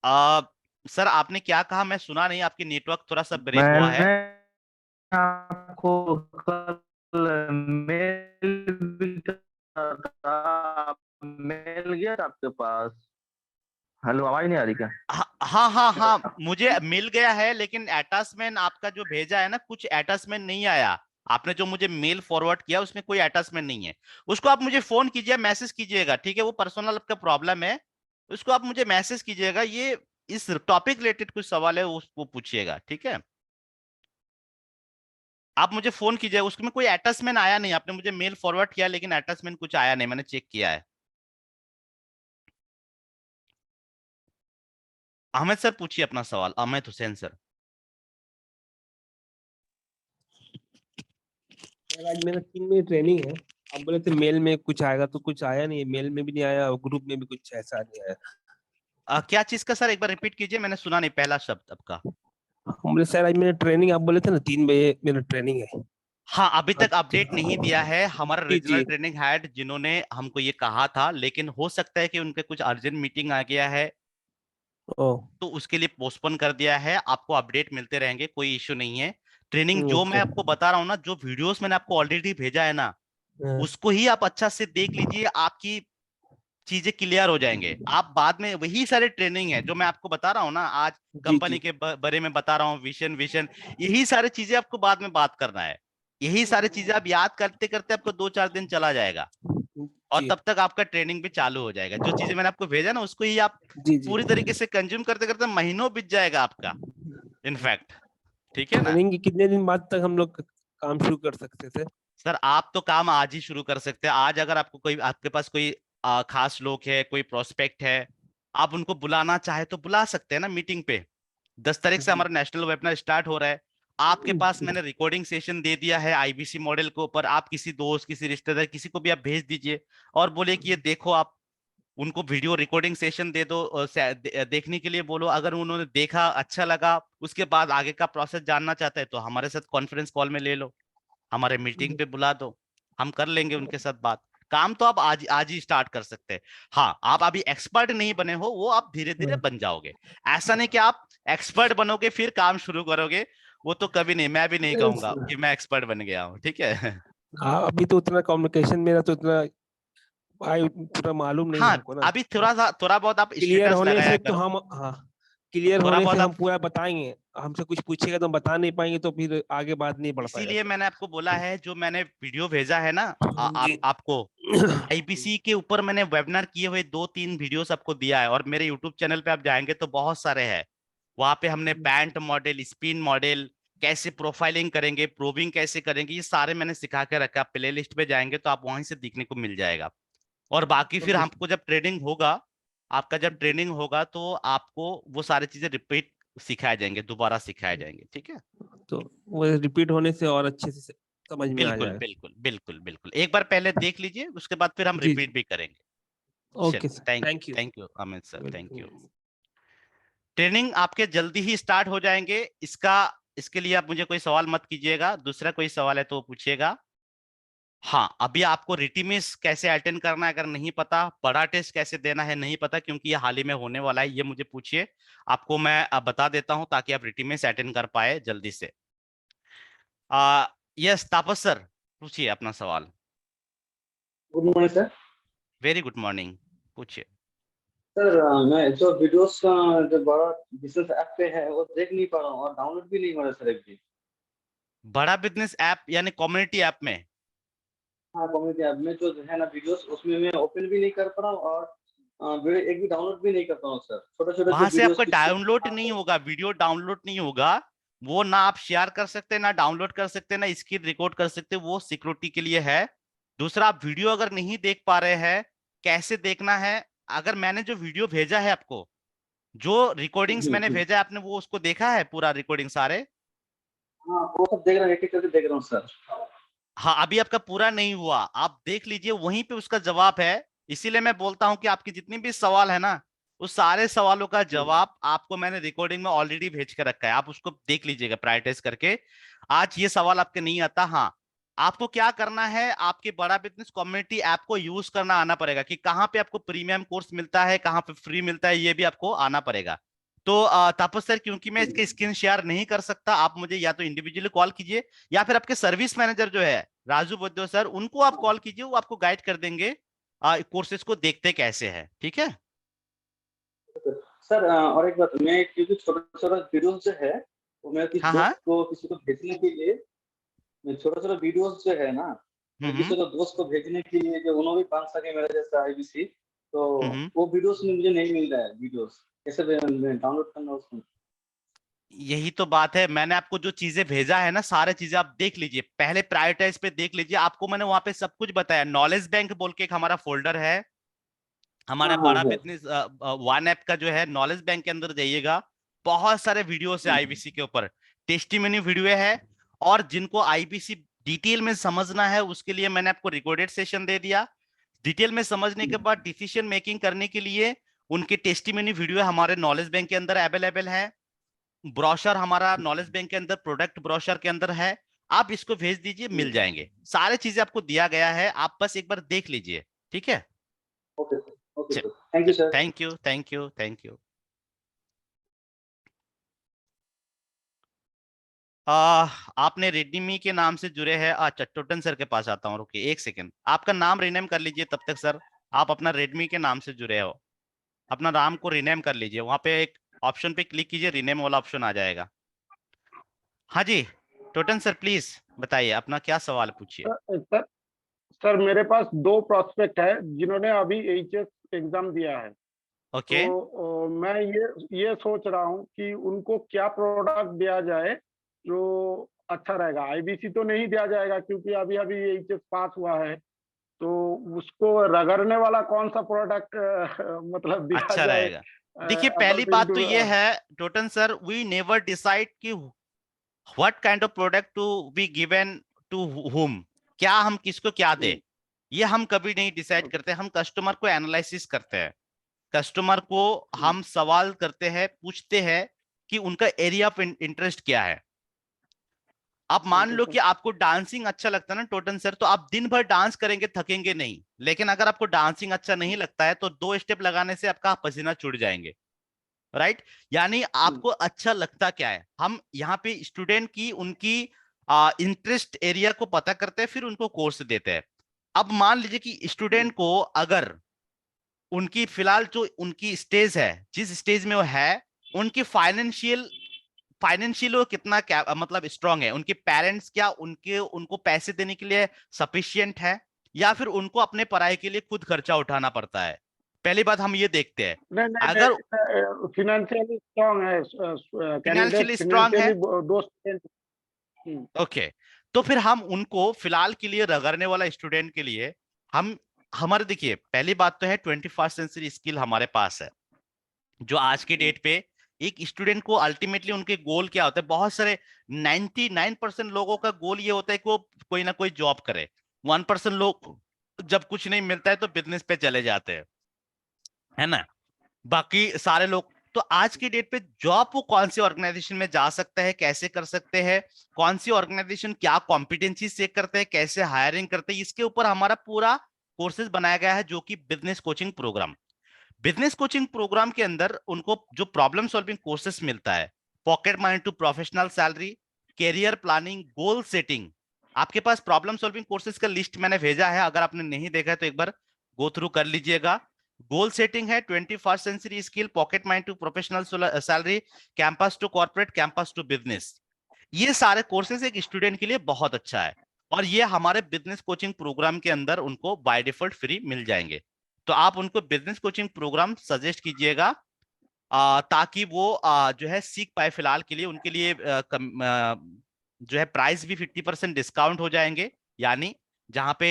आ, सर आपने क्या कहा, मैं सुना नहीं, आपकी नेटवर्क थोड़ा सा ब्रेक हुआ है। मैंने आपको कल मेल भी करा था, मेल गया था आपके पास? हेलो, आवाज नहीं आ रही क्या? हाँ हाँ हाँ हाँ, मुझे मिल गया है, लेकिन अटैचमेंट आपका जो भेजा है ना, कुछ अटैचमेंट नहीं आया। आपने जो मुझे मेल फॉरवर्ड किया उसमें कोई अटैचमेंट नहीं है। उसको आप मुझे फोन कीजिए, मैसेज कीजिएगा, ठीक है, वो पर्सनल आपका प्रॉब्लम है। उसको आप मुझे मैसेज कीजिएगा, ये इस टॉपिक रिलेटेड कुछ सवाल है उसको पूछिएगा, ठीक है। आप मुझे फोन कीजिए, उसमें कोई अटैचमेंट आया नहीं, आपने मुझे मेल फॉरवर्ड किया लेकिन अटैचमेंट कुछ आया नहीं, मैंने चेक किया है। अहमद सर पूछिए अपना सवाल, अहमद हुसैन सर। यार, आज मेरा 3 महीने ट्रेनिंग है। आप बोले थे मेल में कुछ आएगा, तो कुछ आया नहीं, मेल में भी नहीं आया और ग्रुप में भी कुछ ऐसा नहीं आया। क्या चीज का सर, एक बार रिपीट कीजिए, मैंने सुना नहीं पहला शब्द आपका। हम बोले सर आज मेरा ट्रेनिंग, आप बोले थे ना 3 बजे मेरा ट्रेनिंग है। हाँ, अभी तक अच्छा। अपडेट नहीं दिया है हमारा जी रीजनल जी। ट्रेनिंग हेड, जिन्होंने हमको ये कहा था, लेकिन हो सकता है कि उनके कुछ अर्जेंट मीटिंग आ गया है, ओ। तो उसके लिए पोस्टपोन कर दिया है। आपको अपडेट मिलते रहेंगे, कोई इश्यू नहीं है। ट्रेनिंग जो मैं ओके। आपको बता रहा हूँ ना, जो वीडियोस मैंने आपको ऑलरेडी भेजा है ना, हाँ, उसको ही आप अच्छा से देख लीजिए, आपकी चीजें क्लियर हो जाएंगे। आप बाद में वही सारे ट्रेनिंग है जो मैं आपको बता रहा हूँ ना आज, जी कंपनी जी। के बारे में बता रहा हूँ, विजन विजन, यही सारी चीजें आपको बाद में बात करना है। यही सारी चीजें आप याद करते करते आपको 2-4 दिन चला जाएगा, और जी तब तक आपका ट्रेनिंग भी चालू हो जाएगा। जो चीजें मैंने आपको भेजा ना, उसको ही आप जी। जी। पूरी तरीके से कंज्यूम करते करते महीनों बीत जाएगा आपका, इनफैक्ट। ठीक है ना। ट्रेनिंग के कितने दिन बाद तक हम लोग काम शुरू कर सकते थे? सर आप तो काम आज ही शुरू कर सकते हैं। आज अगर आपको कोई, आपके पास कोई खास लोग है, कोई प्रोस्पेक्ट है, आप उनको बुलाना चाहे तो बुला सकते हैं ना मीटिंग पे। 10 तारीख से जी हमारा नेशनल वेबिनार स्टार्ट हो रहा है। आपके पास जी। मैंने रिकॉर्डिंग सेशन दे दिया है आईबीसी मॉडल के ऊपर। आप किसी दोस्त, किसी रिश्तेदार, किसी को भी आप भेज दीजिए और बोले कि ये देखो, आप उनको वीडियो रिकॉर्डिंग सेशन दे दो, देखने के लिए बोलो। अगर उन्होंने देखा, अच्छा लगा, उसके बाद आगे का प्रोसेस जानना चाहते हैं तो हमारे साथ कॉन्फ्रेंस कॉल में ले लो, हमारे मीटिंग पे बुला दो, हम कर लेंगे उनके साथ बात। काम तो आप आज आज ही स्टार्ट कर सकते हैं। हाँ, आप अभी एक्सपर्ट नहीं बने हो, वो आप धीरे धीरे हाँ, बन जाओगे। ऐसा नहीं कि आप एक्सपर्ट बनोगे फिर काम शुरू करोगे, वो तो कभी नहीं, मैं भी नहीं कहूंगा कि मैं एक्सपर्ट बन गया हूँ, ठीक है। हाँ, अभी तो उतना कम्युनिकेशन मेरा तो इतना पूरा मालूम नहीं है हाँ, हमको ना। अभी थोड़ा बहुत आप क्लियर स्टेटस होने लगाया से तो करो, हम, हाँ, क्लियर थोड़ा होने से बहुत हम आप। पूरा बताएंगे। हमसे कुछ पूछेगा तो हम बता नहीं पाएंगे, तो फिर आगे बात नहीं बढ़ पाएगा इसीलिए सर। मैंने आपको बोला है, जो मैंने वीडियो भेजा है ना, जी। आपको आईपीसी के ऊपर मैंने वेबिनार किए हुए 2-3 वीडियोस आपको दिया है, और मेरे यूट्यूब चैनल पे आप जाएंगे तो बहुत सारे हैं। वहां पे हमने पैंट मॉडल, स्पिन मॉडल, कैसे प्रोफाइलिंग करेंगे, प्रोबिंग कैसे करेंगे, ये सारे मैंने सिखा के रखा। आप प्ले लिस्ट पे जाएंगे तो आप वहीं से देखने को मिल जाएगा। और बाकी फिर ओके। हमको जब ट्रेनिंग होगा, आपका जब ट्रेनिंग होगा तो आपको वो सारी चीजें रिपीट सिखाए जाएंगे, दोबारा सिखाए जाएंगे, ठीक है। तो वो रिपीट होने से और अच्छे से समझ में आ बिल्कुल जाएगा। बिल्कुल बिल्कुल बिल्कुल, एक बार पहले देख लीजिए, उसके बाद फिर हम जी जी। रिपीट भी करेंगे। ओके चलिए, sir, thank you, thank you. Thank you Amit sir, thank you. Welcome. Training आपके जल्दी ही स्टार्ट हो जाएंगे। इसका, इसके लिए आप मुझे कोई सवाल मत कीजिएगा, दूसरा कोई सवाल है तो वो पूछिएगा। हाँ, अभी आपको रिटीमिस कैसे अटेंड करना है अगर नहीं पता, बड़ा टेस्ट कैसे देना है नहीं पता, क्योंकि ये हाल ही में होने वाला है, ये मुझे पूछिए, आपको मैं बता देता हूँ ताकि आप रिटीमिस अटेंड कर पाए जल्दी से। आ यस तापस सर, पूछिए अपना सवाल। Good morning sir. Very good morning, पूछिए। सर मैं जो वीडियोस का जो बड़ा बिजनेस ऐप पे है वो देख नहीं पा रहा हूँ और डाउनलोड भी नहीं हो रहा सर एक भी। बड़ा बिजनेस ऐप यानी कम्युनिटी ऐप में? हाँ, कम्युनिटी ऐप में जो है ना वीडियोस, उसमें मैं ओपन भी नहीं कर पा रहा हूँ और वीडियो एक भी डाउनलोड भी नहीं कर पा रहा हूँ सर। छोटे छोटे जो वहां से वीडियोस आपका कुछ डाउनलोड नहीं होगा, वीडियो डाउनलोड नहीं होगा। वो ना आप शेयर कर सकते, ना डाउनलोड कर सकते, ना स्क्रीन रिकॉर्ड कर सकते, वो सिक्योरिटी के लिए है। दूसरा, आप वीडियो अगर नहीं देख पा रहे हैं, कैसे देखना है? अगर मैंने जो वीडियो भेजा है आपको, जो रिकॉर्डिंग्स जी मैंने जी। भेजा है, आपने वो उसको देखा है पूरा रिकॉर्डिंग सारे? हाँ, वो सब देख रहा हूँ, एक एक करके देख रहा हूँ सर। हाँ, अभी आपका पूरा नहीं हुआ, आप देख लीजिए, वहीं पे उसका जवाब है। इसीलिए मैं बोलता हूं कि आपकी जितनी भी सवाल है ना, उस सारे सवालों का जवाब आपको मैंने रिकॉर्डिंग में ऑलरेडी भेज के रखा है, आप उसको देख लीजिएगा प्रायोरिटाइज करके। आज ये सवाल आपके नहीं आता। हाँ, आपको क्या करना है, आपके बड़ा बिजनेस कम्युनिटी ऐप को यूज करना आना पड़ेगा कि कहाँ पे आपको प्रीमियम कोर्स मिलता है, कहाँ पे फ्री मिलता है, ये भी आपको आना पड़ेगा। तो तापस सर, क्योंकि मैं इसके स्क्रीन शेयर नहीं कर सकता, आप मुझे या तो इंडिविजुअली कॉल कीजिए या फिर आपके सर्विस मैनेजर जो है राजू बोद्दो सर, उनको आप कॉल कीजिए, वो आपको गाइड कर देंगे कोर्सेज को देखते कैसे है। ठीक है सर, और एक बात, मैं क्योंकि छोटा छोटा वीडियोस जो है वो मैं हाँ हाँ किसी को भेजने के लिए, मैं छोटा छोटा वीडियोस जो है ना, मैं हम्म किसी को दोस्त को भेजने के लिए, जो उन्होंने भी 5 साल के मेरे जैसा आईबीसी, तो हम्म वो वीडियोस में मुझे नहीं मिल रहा है। वीडियोस कैसे डाउनलोड करना उसमें? यही तो बात है, मैंने आपको जो चीजें भेजा है ना, सारे चीजें आप देख लीजिए, पहले प्रायोरिटाइज पे देख लीजिए। आपको मैंने वहां पे सब कुछ बताया। नॉलेज बैंक बोल के एक हमारा फोल्डर है, हमारा हाँ हाँ बड़ा है। बिजनेस वन ऐप का जो है नॉलेज बैंक के अंदर जाइएगा, बहुत सारे वीडियो है आईबीसी के ऊपर, टेस्टिमनी वीडियो है। और जिनको आईबीसी डिटेल में समझना है उसके लिए मैंने आपको रिकॉर्डेड सेशन दे दिया। डिटेल में समझने के बाद डिसीजन मेकिंग करने के लिए उनके टेस्टिमनी वीडियो हमारे नॉलेज बैंक के अंदर अवेलेबल है। ब्रोशर हमारा नॉलेज बैंक के अंदर प्रोडक्ट ब्रोशर के अंदर है। आप इसको भेज दीजिए, मिल जाएंगे, सारे चीजें आपको दिया गया है, आप बस एक बार देख लीजिए। ठीक है, okay sir, okay sir, thank you sir. Thank you thank you thank you. आपने रेडमी के नाम से जुड़े हैं। अच्छा, टोटन सर के पास आता हूँ, रुकिए एक सेकंड, आपका नाम रिनेम कर लीजिए तब तक सर। आप अपना रेडमी के नाम से जुड़े हो, अपना नाम को रिनेम कर लीजिए, वहां पे एक ऑप्शन पे क्लिक कीजिए, रिनेम वाला ऑप्शन आ जाएगा। हाँ जी, टोटन सर प्लीज बताइए, अपना क्या सवाल पूछिए। सर सर मेरे पास 2 प्रोस्पेक्ट है जिन्होंने अभी एचएस एग्जाम दिया है। ओके, मैं ये सोच रहा हूँ कि उनको क्या प्रोडक्ट दिया जाए जो अच्छा रहेगा। आईबीसी तो नहीं दिया जाएगा क्योंकि अभी अभी एचएस पास हुआ है, तो उसको रगड़ने वाला कौन सा प्रोडक्ट मतलब दिया अच्छा जाए रहेगा। देखिए, पहली अकॉर्डिंग बात तो टू। ये है Totan sir, we never decide कि what kind of product to be given to whom, क्या हम किसको क्या दे, ये हम कभी नहीं डिसाइड करते। हम कस्टमर को एनालिसिस करते हैं, कस्टमर को हम सवाल करते हैं, पूछते हैं कि उनका एरिया ऑफ इंटरेस्ट क्या है। आप मान लो कि आपको डांसिंग अच्छा लगता है ना टोटन सर, तो आप दिन भर डांस करेंगे, थकेंगे नहीं। लेकिन अगर आपको डांसिंग अच्छा नहीं लगता है तो 2 स्टेप लगाने से आपका पसीना छूट जाएंगे, राइट। यानी आपको अच्छा लगता क्या है, हम यहाँ पे स्टूडेंट की उनकी इंटरेस्ट एरिया को पता करते हैं, फिर उनको कोर्स देते हैं। अब मान लीजिए कि स्टूडेंट को अगर उनकी फिलहाल जो उनकी स्टेज है, जिस स्टेज में वो है, उनकी फाइनेंशियल वो कितना क्या मतलब स्ट्रांग है, उनके पेरेंट्स क्या उनके उनको पैसे देने के लिए सफिशियंट है, या फिर उनको अपने पढ़ाई के लिए खुद खर्चा उठाना पड़ता है। पहली बात हम ये देखते हैं। नहीं नहीं अगर नहीं, फिनेंशियली स्ट्रांग है कैंडिडेट, फाइनेंशियली स्ट्रांग है, फिनेंशियली 2 स्टूडेंट। ओके, तो फिर हम उनको फिलहाल के लिए रगड़ने वाला स्टूडेंट के लिए हम हमारे देखिए, पहली बात तो है 21st सेंचुरी स्किल हमारे पास है, जो आज के डेट पे एक स्टूडेंट को अल्टीमेटली उनके गोल क्या होता है। बहुत सारे 99% लोगों का गोल ये होता है कि वो कोई ना कोई जॉब करे। 1% लोग जब कुछ नहीं मिलता है तो बिजनेस पे चले जाते हैं, है ना। बाकी सारे लोग, तो आज की डेट पे जॉब वो कौन सी ऑर्गेनाइजेशन में जा सकते हैं, कैसे कर सकते हैं, कौन सी ऑर्गेनाइजेशन क्या कॉम्पिटेंसी चेक करते हैं, कैसे हायरिंग करते हैं, इसके ऊपर हमारा पूरा कोर्सेज बनाया गया है, जो कि business coaching program. Business coaching program के अंदर उनको जो प्रॉब्लम सॉल्विंग कोर्सेस मिलता है, pocket money to professional salary, career planning, goal setting. आपके पास प्रॉब्लम सॉल्विंग कोर्सेज का लिस्ट मैंने भेजा है, अगर आपने नहीं देखा है तो एक बार गो थ्रू कर लीजिएगा। गोल सेटिंग है 21st century skill, pocket mind to professional salary, campus to corporate, campus to business. ये सारे कोर्सेज एक स्टूडेंट के लिए बहुत अच्छा है, और ये हमारे बिजनेस कोचिंग प्रोग्राम के अंदर उनको बाय डिफॉल्ट फ्री मिल जाएंगे। तो आप उनको बिजनेस कोचिंग प्रोग्राम सजेस्ट कीजिएगा, ताकि वो जो है सीख पाए। फिलहाल के लिए उनके लिए जो है प्राइस भी 50% डिस्काउंट हो जाएंगे। यानी जहां पे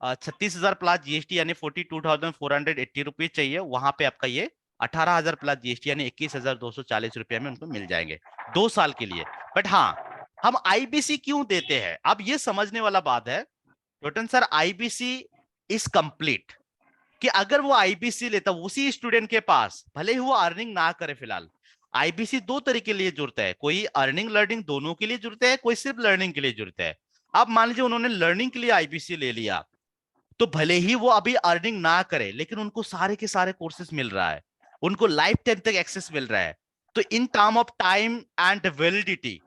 36,000 प्लस जीएसटी यानी 42,480 रुपीज चाहिए, वहां पे आपका ये 18,000 प्लस जीएसटी यानी 21,240 रुपये में उनको मिल जाएंगे 2 साल के लिए। बट हाँ, हम आईबीसी क्यों देते हैं, अब ये समझने वाला बात है Totan sir. IBC is complete, कि अगर वो आईबीसी लेता उसी स्टूडेंट के पास, भले ही वो अर्निंग ना करे फिलहाल, आईबीसी दो तरीके के लिए जुड़ता है, कोई अर्निंग लर्निंग दोनों के लिए जुड़ता है, कोई सिर्फ लर्निंग के लिए जुड़ता है। अब मान लीजिए उन्होंने लर्निंग के लिए आईबीसी ले लिया, तो भले ही वो अभी अर्निंग ना करे लेकिन उनको सारे के सारे कोर्सेज मिल रहा है, उनको लाइफ टाइम तक एक्सेस मिल रहा है। तो in term of time and validity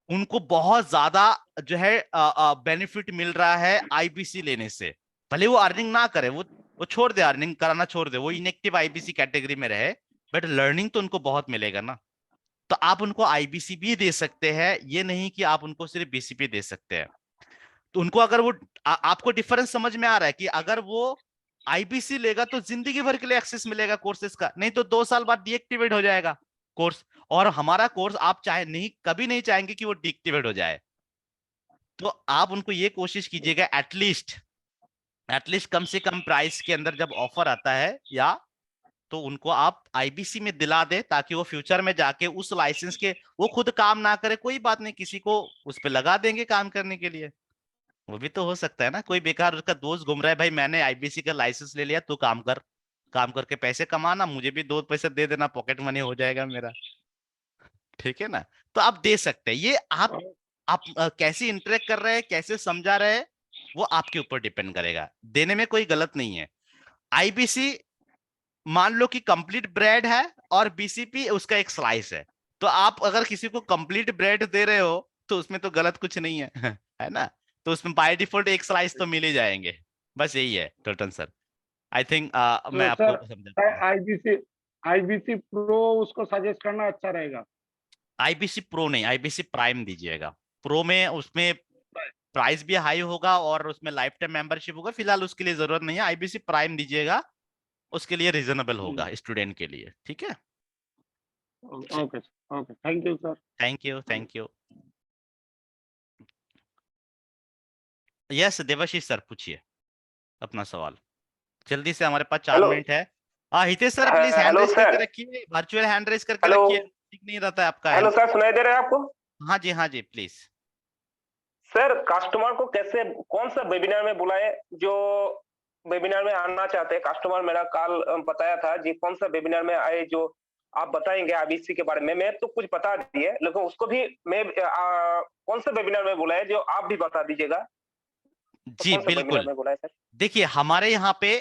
उनको बहुत ज्यादा जो है बेनिफिट मिल रहा है आईबीसी लेने से। भले वो अर्निंग ना करे, वो छोड़ दे, अर्निंग कराना छोड़ दे, वो इनएक्टिव आईबीसी कैटेगरी में रहे, बट लर्निंग तो उनको बहुत मिलेगा ना। तो आप उनको आईबीसी भी दे सकते हैं, ये नहीं कि आप उनको सिर्फ बीसीपी दे सकते हैं। तो उनको अगर वो आपको डिफरेंस समझ में आ रहा है कि अगर वो आईबीसी लेगा तो जिंदगी भर के लिए एक्सेस मिलेगा कोर्सेज का, नहीं तो 2 साल बाद डीएक्टिवेट हो जाएगा कोर्स। और हमारा कोर्स आप चाहे नहीं, कभी नहीं चाहेंगे कि वो डीएक्टिवेट हो जाए। तो आप उनको ये कोशिश कीजिएगा एटलीस्ट कम से कम प्राइस के अंदर जब ऑफर आता है या, तो उनको आप आईबीसी में दिला दे, ताकि वो फ्यूचर में जाके उस लाइसेंस के वो खुद काम ना करे, कोई बात नहीं, किसी को उस पर लगा देंगे काम करने के लिए। वो भी तो हो सकता है ना, कोई बेकार उसका दोस्त घूम रहा है, भाई मैंने आईबीसी का लाइसेंस ले लिया, तू काम कर, काम करके पैसे कमाना, मुझे भी 2 पैसे दे देना, पॉकेट मनी हो जाएगा मेरा। ठीक है ना। तो आप दे सकते हैं ये, आप कैसे इंटरेक्ट कर रहे हैं, कैसे समझा रहे हैं, वो आपके ऊपर डिपेंड करेगा। देने में कोई गलत नहीं है। आईबीसी मान लो कि कंप्लीट ब्रेड है और बीसीपी उसका एक स्लाइस है, तो आप अगर किसी को कंप्लीट ब्रेड दे रहे हो तो उसमें तो गलत कुछ नहीं है है ना। तो उसमें बाय डिफॉल्ट एक स्लाइस तो मिल ही जाएंगे, बस यही है टोटन सर। आई थिंक मैं तो आपको सर समझा। आईबीसी आईबीसी प्रो उसको सजेस्ट करना अच्छा रहेगा। आईबीसी प्रो नहीं, आईबीसी प्राइम दीजिएगा। प्रो में उसमें प्राइस भी हाई होगा और उसमें लाइफ टाइम मेंबरशिप होगा, फिलहाल उसके लिए जरूरत नहीं है। आईबीसी प्राइम दीजिएगा, उसके लिए रीजनेबल होगा स्टूडेंट के लिए। ठीक है, okay okay, thank you sir. Thank you thank you. Yes Debashish sir, पूछिए अपना सवाल जल्दी से, हमारे पास 4 मिनट है। हाँ Hitesh sir, please hand hello raise करके सर। रखिए, वर्चुअल हैंड रेज करके हेलो। रखिए, ठीक नहीं रहता है आपका हेलो हैंड। सर, सुनाई दे रहा है आपको? हाँ जी प्लीज। सर कस्टमर को कैसे, कौन सा वेबिनार में बुलाए जो वेबिनार में आना चाहते हैं? कस्टमर मेरा कल बताया था जी, कौन सा वेबिनार में आए जो आप बताएंगे आईबीसी के बारे में। मैं तो कुछ बता दिए, लेकिन उसको भी मैं कौन सा वेबिनार में बुलाए जो आप भी बता दीजिएगा। तो जी कौन सा वेबिनार बिल्कुल। में बुलाए सर? देखिए हमारे यहाँ पे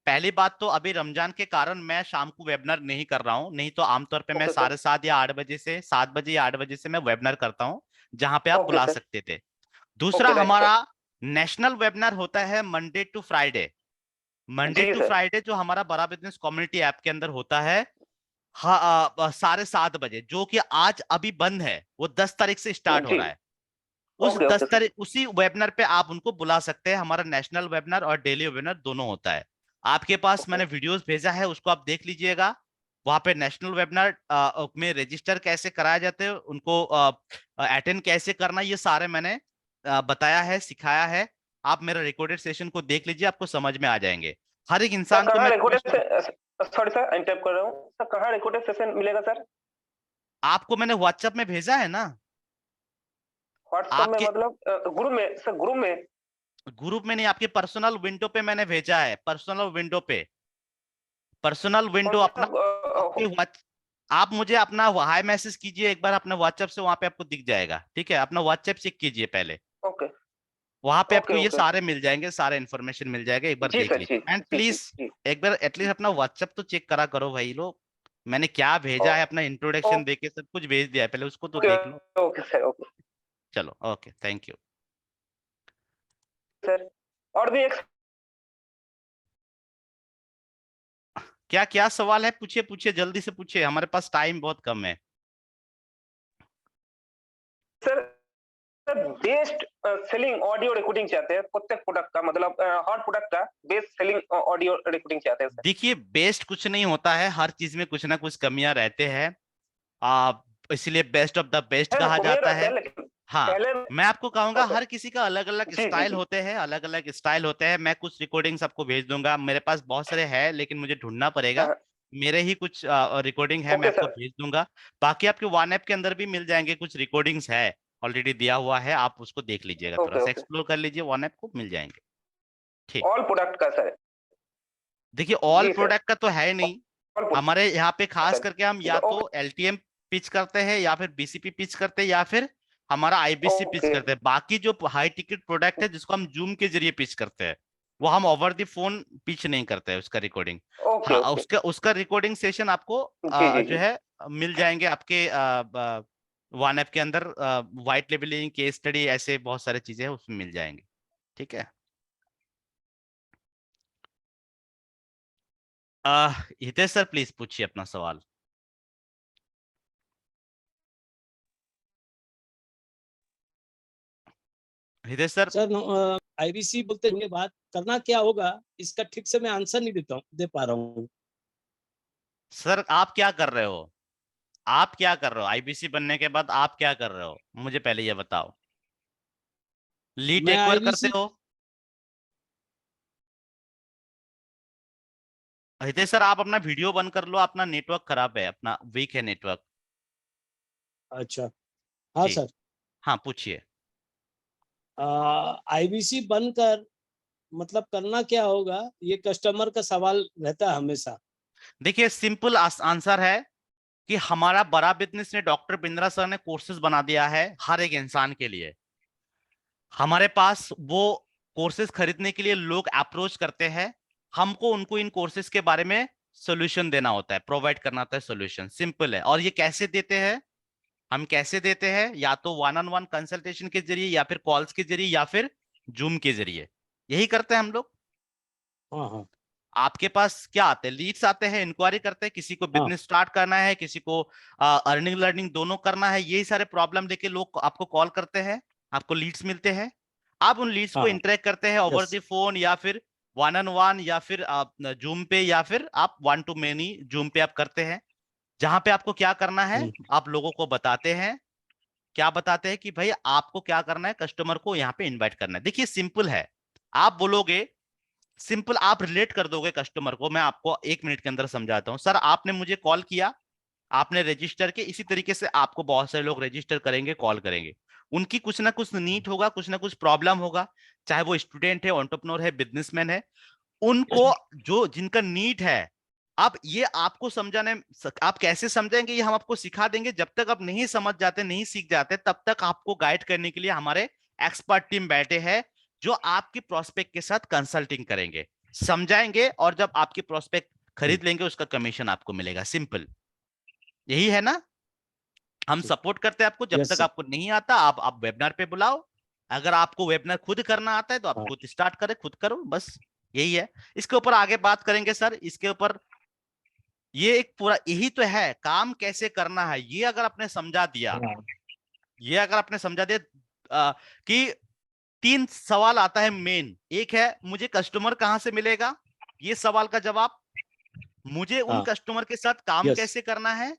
पहली बात तो अभी रमजान के कारण मैं शाम को वेबिनार नहीं कर रहा हूँ, नहीं तो आमतौर पे मैं ओके सर। 7:30 या 8 बजे से 7 बजे या 8 बजे से मैं वेबिनार करता हूँ, जहां पे आप ओके बुला सर। सकते थे। दूसरा ओके राइट हमारा सर। नेशनल वेबिनार होता है Monday to Friday. Monday ji to sir. Friday जो हमारा बड़ा बिजनेस कम्युनिटी ऐप के अंदर होता है, हाँ 7:30 बजे, जो कि आज अभी बंद है, वो 10 तारीख से स्टार्ट हो जी। रहा है। उस ओके ओके दस सर। तारीख उसी वेबिनार पे आप उनको बुला सकते हैं। हमारा नेशनल वेबिनार और डेली वेबिनार दोनों होता है। आपके पास ओके मैंने वीडियोस भेजा है, उसको आप देख लीजिएगा। वहां पे नेशनल वेबिनार में रजिस्टर कैसे कराया जाते हैं, उनको अटेंड कैसे करना, ये सारे मैंने बताया है, सिखाया है। आप मेरा रिकॉर्डेड सेशन को देख लीजिए, आपको समझ में आ जाएंगे। हर एक सर इंसान को कहाँ मैं रिकॉर्डेड रिक्वेस्ट, से, सॉरी सर इंटरप्ट कर रहा हूँ सर, कहाँ रिकॉर्डेड सेशन मिलेगा सर? आपको मैंने व्हाट्सएप में भेजा है ना। व्हाट्सएप में आपके मतलब ग्रुप में सर? ग्रुप में? ग्रुप में नहीं, आपके पर्सनल विंडो पे मैंने भेजा है, पर्सनल विंडो पे, पर्सनल विंडो कौन अपना, सा? आपके आप मुझे अपना हाई मैसेज कीजिए एक बार अपने व्हाट्सएप से, वहां पे आपको दिख जाएगा। ठीक है, अपना व्हाट्सएप चेक कीजिए पहले, ओके वहां पे ओके आपको ये ओके। सारे मिल जाएंगे, सारे इन्फॉर्मेशन मिल जाएगा, एक बार जी देख सर, जी लीजिए। एंड जी जी प्लीज जी। एक बार एटलीस्ट अपना व्हाट्सएप तो चेक करा करो भाई लोग, मैंने क्या भेजा है, अपना इंट्रोडक्शन देके सब कुछ भेज दिया है, पहले उसको तो ओके देख लो। Okay sir. ओके चलो ओके, थैंक यू। सर, और भी एक क्या क्या सवाल है, पूछिए पूछिए, जल्दी से पूछिए, हमारे पास टाइम बहुत कम है। Sir, best selling audio recording चाहते हैं प्रत्येक प्रोडक्ट का, मतलब हर प्रोडक्ट का बेस्ट सेलिंग ऑडियो रिकॉर्डिंग चाहते हैं सर। देखिए बेस्ट कुछ नहीं होता है, हर चीज में कुछ ना कुछ कमियां रहते हैं, आ, इसलिए बेस्ट ऑफ द बेस्ट है ना, कहा कमियां जाता रहते है। हैं लेकिन हाँ, पहले। मैं आपको कहूंगा ओके। हर किसी का अलग अलग जी जी स्टाइल जी। होते हैं, अलग अलग स्टाइल होते हैं। मैं कुछ रिकॉर्डिंग्स आपको भेज दूंगा, मेरे पास बहुत सारे हैं लेकिन मुझे ढूंढना पड़ेगा, हाँ, मेरे ही कुछ रिकॉर्डिंग है, मैं ओके आपको सर। भेज दूंगा। बाकी आपके वन ऐप के अंदर भी मिल जाएंगे, कुछ रिकॉर्डिंग्स है ऑलरेडी दिया हुआ है, आप उसको देख लीजिएगा, थोड़ा ओके सा ओके। एक्सप्लोर कर लीजिए, वन ऐप को मिल जाएंगे। ठीक। ऑल प्रोडक्ट का सर? देखिए ऑल जी सर। प्रोडक्ट का तो है नहीं, हमारे यहाँ पे खास सर करके हम या ओके तो एलटीएम पिच करते हैं या फिर बीसीपी पिच करते हैं या फिर हमारा आईबीसी पिच ओके करते हैं। बाकी जो हाई टिकट प्रोडक्ट है जिसको हम जूम के जरिए पिच करते हैं, वो हम ओवर द फोन पिच नहीं करते हैं उसका रिकॉर्डिंग। ओके हाँ, ओके। उसका उसका रिकॉर्डिंग सेशन आपको जी जी जो जी। है मिल जाएंगे आपके वन ऐप के अंदर। वाइट लेबलिंग, केस स्टडी, ऐसे बहुत सारी चीजें हैं उसमें मिल जाएंगे। ठीक है। हितेश सर प्लीज पूछिए अपना सवाल। हितेश सर। सर आईबीसी बोलते होंगे, बात करना क्या होगा इसका ठीक से मैं आंसर नहीं दे पा रहा हूँ। सर आप क्या कर रहे हो? आप क्या कर रहे हो आईबीसी बनने के बाद? आप क्या कर रहे हो मुझे पहले ये बताओ। लीड मैं एक्वायर करते आईबीसी हो? हितेश सर आप अपना वीडियो बंद कर लो, अपना नेटवर्क खराब है, अपना वीक है नेटवर्क। अच्छा, हाँ जी सर। हाँ पूछिए। आईबीसी बनकर मतलब करना क्या होगा, ये कस्टमर का सवाल रहता है हमेशा। देखिए सिंपल आंसर है कि हमारा बड़ा बिजनेस ने डॉक्टर बिंद्रा सर ने कोर्सेज बना दिया है हर एक इंसान के लिए। हमारे पास वो कोर्सेज खरीदने के लिए लोग अप्रोच करते हैं, हमको उनको इन कोर्सेज के बारे में सोल्यूशन देना होता है, प्रोवाइड करना होता है सोल्यूशन। सिंपल है। और ये कैसे देते हैं? हम कैसे देते हैं? या तो वन ऑन वन कंसल्टेशन के जरिए या फिर कॉल्स के जरिए या फिर जूम के जरिए, यही करते हैं हम लोग। हाँ हाँ आपके पास क्या आते हैं? लीड्स आते हैं, इंक्वायरी करते हैं, किसी को हाँ बिजनेस स्टार्ट करना है, किसी को अर्निंग लर्निंग दोनों करना है, यही सारे प्रॉब्लम लेके लोग आपको कॉल करते हैं, आपको लीड्स मिलते हैं। आप उन लीड्स को हाँ। इंटरेक्ट करते हैं ओवर यस। द फोन या फिर वन ऑन वन या फिर आप जूम पे या फिर आप वन टू मेनी जूम पे आप करते हैं। जहां पे आपको क्या करना है आप लोगों को बताते हैं। क्या बताते हैं कि भाई आपको क्या करना है, कस्टमर को यहाँ पे इनवाइट करना है। देखिए सिंपल है। आप बोलोगे, सिंपल आप रिलेट कर दोगे कस्टमर को। मैं आपको 1 मिनट के अंदर समझाता हूँ। सर आपने मुझे कॉल किया, आपने रजिस्टर के, इसी तरीके से आपको बहुत सारे लोग रजिस्टर करेंगे, कॉल करेंगे। उनकी कुछ ना कुछ नीड होगा, कुछ ना कुछ प्रॉब्लम होगा, चाहे वो स्टूडेंट है, एंटरप्रेन्योर है, बिजनेसमैन है। उनको जो जिनका नीड है, अब ये आपको समझाने, आप कैसे समझेंगे ये हम आपको सिखा देंगे। जब तक आप नहीं समझ जाते, नहीं सीख जाते, तब तक आपको गाइड करने के लिए हमारे एक्सपर्ट टीम बैठे हैं जो आपकी प्रोस्पेक्ट के साथ कंसल्टिंग करेंगे, समझाएंगे, और जब आपकी प्रोस्पेक्ट खरीद लेंगे उसका कमीशन आपको मिलेगा। सिंपल यही है ना। हम सपोर्ट करते हैं आपको। जब यस तक सर। आपको नहीं आता आप वेबिनार पे बुलाओ। अगर आपको वेबिनार खुद करना आता है तो आप हाँ खुद स्टार्ट करें, खुद करो, बस यही है। इसके ऊपर आगे बात करेंगे सर, इसके ऊपर। ये एक पूरा यही तो है, काम कैसे करना है, ये अगर आपने समझा दिया, हाँ ये अगर आपने समझा दिया कि 3 सवाल आता है मेन। एक है मुझे कस्टमर कहां से मिलेगा, ये सवाल का जवाब। मुझे उन हाँ। कस्टमर के साथ काम यस। कैसे करना है,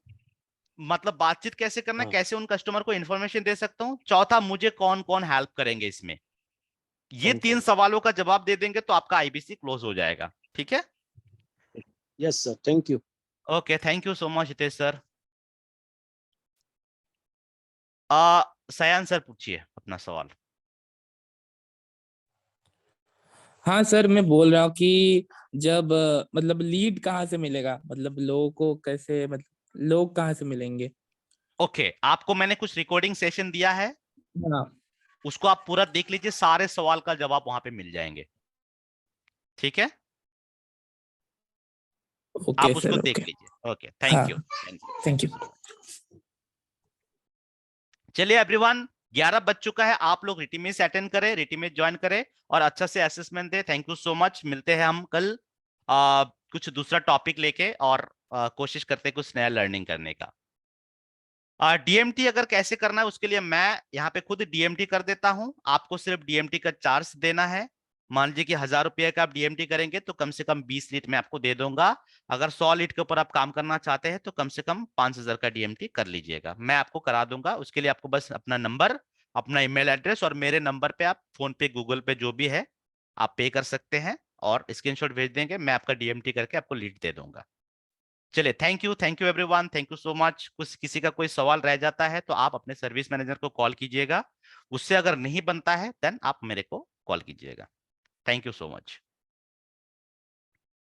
मतलब बातचीत कैसे करना है, हाँ। कैसे उन कस्टमर को इंफॉर्मेशन दे सकता हूँ। चौथा, मुझे कौन कौन हेल्प करेंगे इसमें। ये कौन 3 सवालों का जवाब दे देंगे तो आपका आईबीसी क्लोज हो जाएगा। ठीक है। Yes sir, thank you. Okay, thank you so much Hitesh sir. सयान सर पूछिए अपना सवाल। हाँ सर, मैं बोल रहा हूँ कि जब मतलब लीड कहाँ से मिलेगा, मतलब लोगों को कैसे, मतलब लोग कहाँ से मिलेंगे। ओके, आपको मैंने कुछ रिकॉर्डिंग सेशन दिया है, हाँ। उसको आप पूरा देख लीजिए, सारे सवाल का जवाब वहां पे मिल जाएंगे। ठीक है, ओके आप उसको सर, देख ओके। लीजिए। ओके, हाँ, thank you, thank you. Thank you. चलिए एवरीवन, 11 बज चुका है। आप लोग रिटीमेस अटेंड करें, रिटीमेस ज्वाइन करें और अच्छा से असेसमेंट दें। Thank you so much. मिलते हैं हम कल कुछ दूसरा टॉपिक लेके, और कोशिश करते हैं कुछ नया लर्निंग करने का। डीएमटी अगर कैसे करना है उसके लिए मैं यहाँ पे खुद डीएमटी कर देता हूँ। आपको सिर्फ डीएमटी का चार्ज देना है। मान लीजिए कि 1000 रुपये का आप डीएमटी करेंगे तो कम से कम 20 लीड में आपको दे दूंगा। अगर 100 लीड के ऊपर आप काम करना चाहते हैं तो कम से कम 5000 का डीएमटी कर लीजिएगा, मैं आपको करा दूंगा। उसके लिए आपको बस अपना नंबर, अपना ईमेल एड्रेस और मेरे नंबर पे आप फोन पे, गूगल पे, जो भी है आप पे कर सकते हैं और स्क्रीनशॉट भेज देंगे। मैं आपका डीएमटी करके आपको लीड दे दूंगा। चलिए, thank you everyone, thank you so much. कुछ किसी का कोई सवाल रह जाता है तो आप अपने सर्विस मैनेजर को कॉल कीजिएगा। उससे अगर नहीं बनता है देन आप मेरे को कॉल कीजिएगा। Thank you so much.